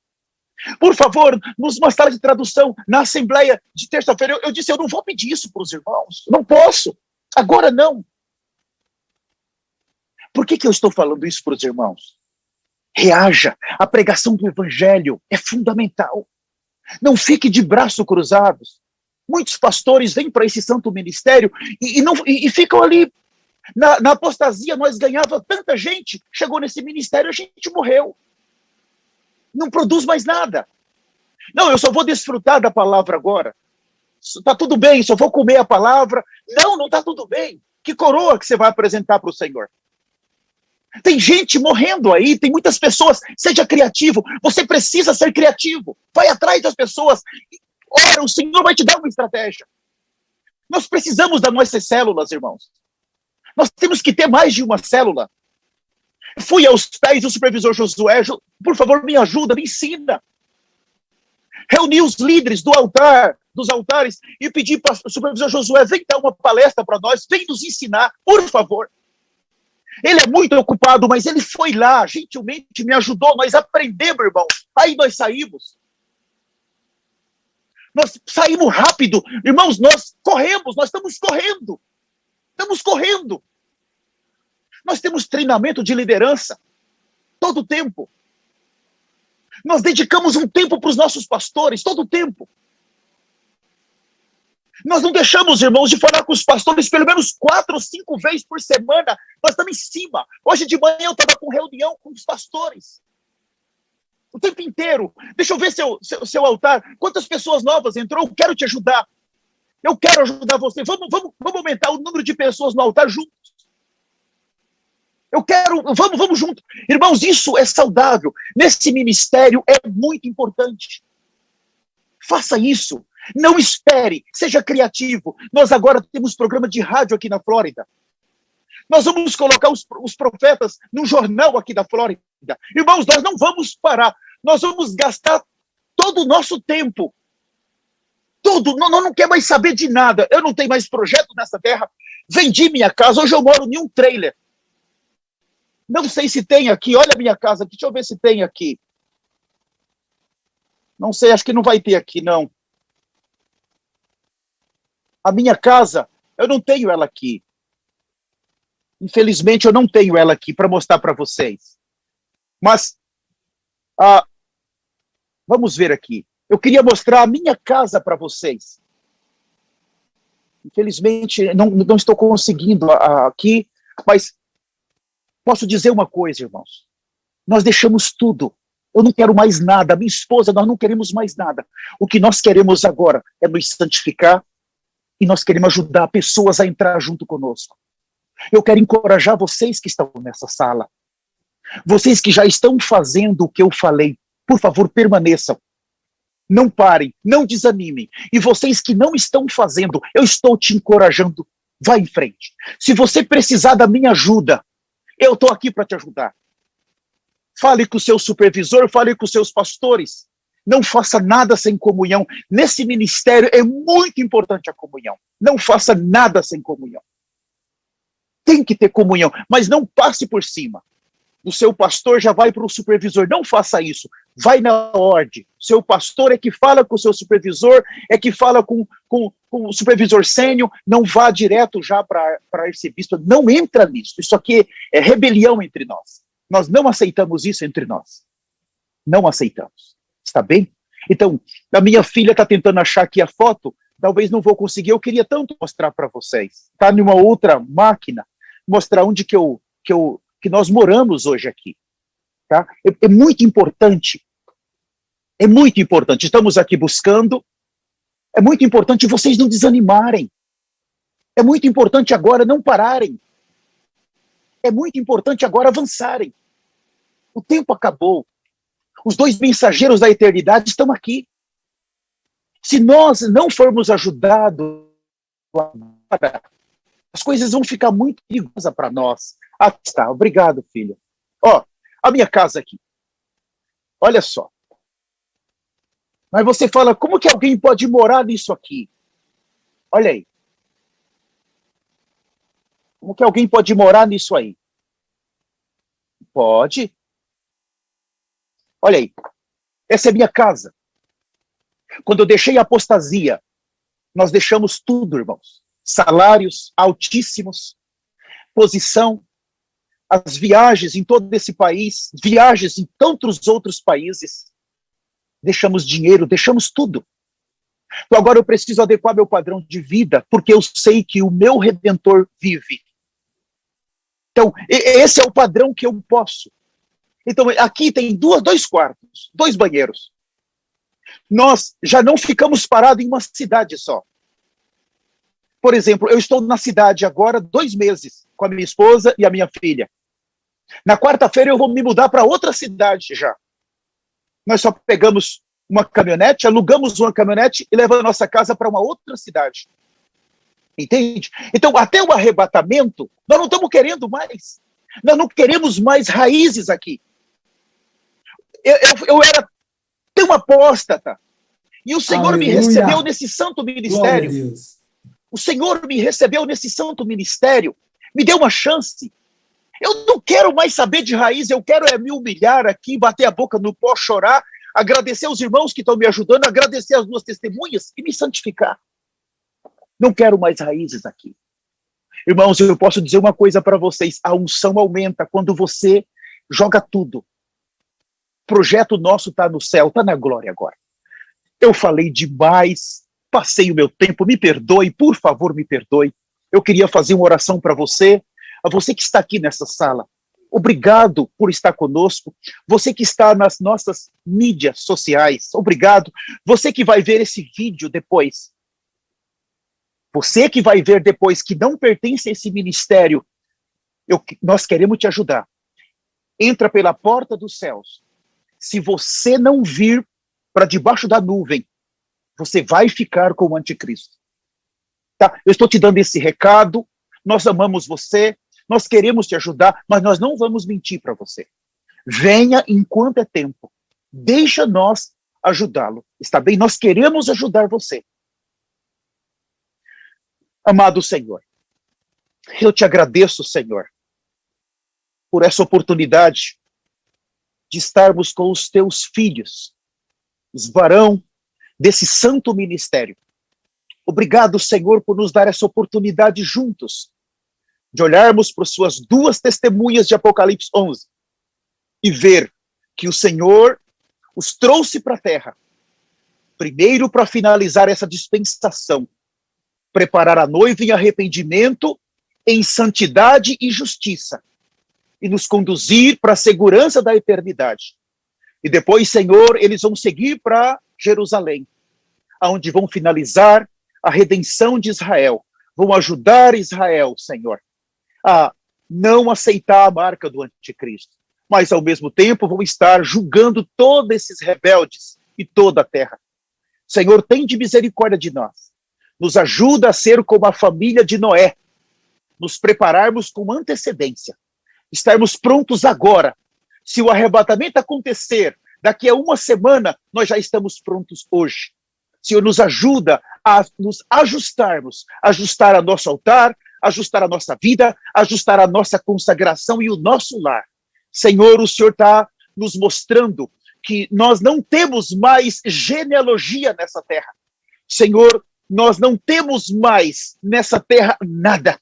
Por favor, uma sala de tradução na Assembleia de terça-feira. Eu disse, eu não vou pedir isso para os irmãos. Não posso. Agora não. Por que eu estou falando isso para os irmãos? Reaja. A pregação do Evangelho é fundamental. Não fique de braços cruzados. Muitos pastores vêm para esse santo ministério e ficam ali na apostasia. Nós ganhava tanta gente, chegou nesse ministério, a gente morreu. Não produz mais nada. Não, eu só vou desfrutar da palavra agora. Está tudo bem, só vou comer a palavra. Não está tudo bem. Que coroa que você vai apresentar para o Senhor? Tem gente morrendo aí, tem muitas pessoas. Seja criativo, você precisa ser criativo. Vai atrás das pessoas. Ora, o Senhor vai te dar uma estratégia. Nós precisamos das nossas células, irmãos. Nós temos que ter mais de uma célula. Fui aos pés do supervisor Josué, por favor, me ajuda, me ensina. Reuni os líderes dos altares, e pedi para o supervisor Josué, vem dar uma palestra para nós, vem nos ensinar, por favor. Ele é muito ocupado, mas ele foi lá, gentilmente me ajudou, nós aprendemos, irmão. Aí nós saímos. Nós saímos rápido. Irmãos, nós corremos, nós estamos correndo. Estamos correndo. Nós temos treinamento de liderança todo o tempo. Nós dedicamos um tempo para os nossos pastores todo o tempo. Nós não deixamos, irmãos, de falar com os pastores pelo menos 4 ou 5 vezes por semana. Nós estamos em cima. Hoje de manhã eu estava com reunião com os pastores. O tempo inteiro. Deixa eu ver seu altar. Quantas pessoas novas entrou? Eu quero te ajudar. Eu quero ajudar você. Vamos aumentar o número de pessoas no altar juntos. Eu quero, vamos junto. Irmãos, isso é saudável. Nesse ministério é muito importante. Faça isso. Não espere. Seja criativo. Nós agora temos programa de rádio aqui na Flórida. Nós vamos colocar os profetas no jornal aqui da Flórida. Irmãos, nós não vamos parar. Nós vamos gastar todo o nosso tempo. Tudo. Não quer mais saber de nada. Eu não tenho mais projeto nessa terra. Vendi minha casa. Hoje eu moro em um trailer. Não sei se tem aqui, olha a minha casa aqui, deixa eu ver se tem aqui. Não sei, acho que não vai ter aqui, não. A minha casa, eu não tenho ela aqui. Infelizmente, eu não tenho ela aqui para mostrar para vocês. Mas, vamos ver aqui. Eu queria mostrar a minha casa para vocês. Infelizmente, não estou conseguindo aqui, mas... Posso dizer uma coisa, irmãos. Nós deixamos tudo. Eu não quero mais nada. Minha esposa, nós não queremos mais nada. O que nós queremos agora é nos santificar e nós queremos ajudar pessoas a entrar junto conosco. Eu quero encorajar vocês que estão nessa sala. Vocês que já estão fazendo o que eu falei. Por favor, permaneçam. Não parem, não desanimem. E vocês que não estão fazendo, eu estou te encorajando. Vá em frente. Se você precisar da minha ajuda, eu estou aqui para te ajudar. Fale com o seu supervisor, fale com os seus pastores. Não faça nada sem comunhão. Nesse ministério é muito importante a comunhão. Não faça nada sem comunhão. Tem que ter comunhão, mas não passe por cima. Do seu pastor já vai para o supervisor. Não faça isso. Vai na ordem. Seu pastor é que fala com o seu supervisor, é que fala com o supervisor sênior. Não vá direto já para arcebispo. Não entra nisso. Isso aqui é rebelião entre nós. Nós não aceitamos isso entre nós. Não aceitamos. Está bem? Então, a minha filha está tentando achar aqui a foto. Talvez não vou conseguir. Eu queria tanto mostrar para vocês. Está numa outra máquina. Mostrar onde que nós moramos hoje aqui. Tá? É muito importante. É muito importante. Estamos aqui buscando. É muito importante vocês não desanimarem. É muito importante agora não pararem. É muito importante agora avançarem. O tempo acabou. Os 2 mensageiros da eternidade estão aqui. Se nós não formos ajudados agora, as coisas vão ficar muito perigosas para nós. Ah, tá. Obrigado, filho. Ó, a minha casa aqui. Olha só. Mas você fala, como que alguém pode morar nisso aqui? Olha aí. Como que alguém pode morar nisso aí? Pode. Olha aí, essa é minha casa. Quando eu deixei a apostasia, nós deixamos tudo, irmãos. Salários altíssimos, posição, as viagens em todo esse país, viagens em tantos outros países. Deixamos dinheiro, deixamos tudo. Então agora eu preciso adequar meu padrão de vida, porque eu sei que o meu Redentor vive. Então, esse é o padrão que eu posso. Então, aqui tem dois quartos, 2 banheiros. Nós já não ficamos parados em uma cidade só. Por exemplo, eu estou na cidade agora 2 meses, com a minha esposa e a minha filha. Na quarta-feira eu vou me mudar para outra cidade já. Nós só pegamos uma caminhonete, alugamos uma caminhonete e levamos a nossa casa para uma outra cidade. Entende? Então, até o arrebatamento, nós não estamos querendo mais. Nós não queremos mais raízes aqui. Eu era tão apóstata. E o Senhor Aleluia. me recebeu nesse santo ministério. Glória a Deus. O Senhor me recebeu nesse santo ministério. Me deu uma chance. Eu não quero mais saber de raiz. Eu quero me humilhar aqui, bater a boca no pó, chorar, agradecer aos irmãos que estão me ajudando, agradecer as 2 testemunhas e me santificar. Não quero mais raízes aqui. Irmãos, eu posso dizer uma coisa para vocês. A unção aumenta quando você joga tudo. O projeto nosso está no céu, está na glória agora. Eu falei demais, passei o meu tempo, me perdoe, por favor, me perdoe. Eu queria fazer uma oração para você, a você que está aqui nessa sala. Obrigado por estar conosco. Você que está nas nossas mídias sociais, obrigado. Você que vai ver esse vídeo depois. Você que vai ver depois que não pertence a esse ministério, nós queremos te ajudar. Entra pela porta dos céus. Se você não vir para debaixo da nuvem, você vai ficar com o anticristo. Tá? Eu estou te dando esse recado. Nós amamos você. Nós queremos te ajudar, mas nós não vamos mentir para você. Venha enquanto é tempo. Deixa nós ajudá-lo. Está bem? Nós queremos ajudar você. Amado Senhor, eu te agradeço, Senhor, por essa oportunidade de estarmos com os teus filhos, os varão desse santo ministério. Obrigado, Senhor, por nos dar essa oportunidade juntos, de olharmos para suas 2 testemunhas de Apocalipse 11 e ver que o Senhor os trouxe para a terra, primeiro para finalizar essa dispensação, preparar a noiva em arrependimento, em santidade e justiça, e nos conduzir para a segurança da eternidade. E depois, Senhor, eles vão seguir para Jerusalém, onde vão finalizar a redenção de Israel, vão ajudar Israel, Senhor, a não aceitar a marca do anticristo, mas ao mesmo tempo vão estar julgando todos esses rebeldes e toda a terra. Senhor, tem de misericórdia de nós. Nos ajuda a ser como a família de Noé, nos prepararmos com antecedência, estarmos prontos agora. Se o arrebatamento acontecer daqui a 1 semana, nós já estamos prontos hoje. Senhor, nos ajuda a nos ajustarmos, ajustar a nosso altar, ajustar a nossa vida, ajustar a nossa consagração e o nosso lar. Senhor, o Senhor está nos mostrando que nós não temos mais genealogia nessa terra. Senhor, nós não temos mais nessa terra nada,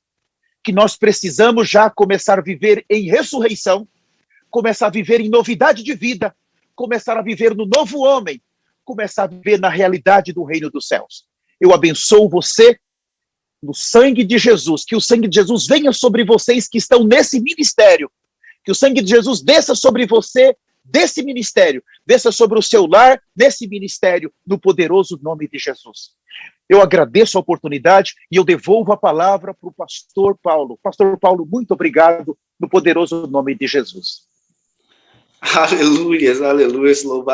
que nós precisamos já começar a viver em ressurreição, começar a viver em novidade de vida, começar a viver no novo homem, começar a viver na realidade do reino dos céus. Eu abençoo você no sangue de Jesus, que o sangue de Jesus venha sobre vocês que estão nesse ministério, que o sangue de Jesus desça sobre você, desse ministério, desça sobre o seu lar, desse ministério, no poderoso nome de Jesus. Eu agradeço a oportunidade e eu devolvo a palavra para o pastor Paulo. Pastor Paulo, muito obrigado, no poderoso nome de Jesus. Aleluia, aleluia, louvado.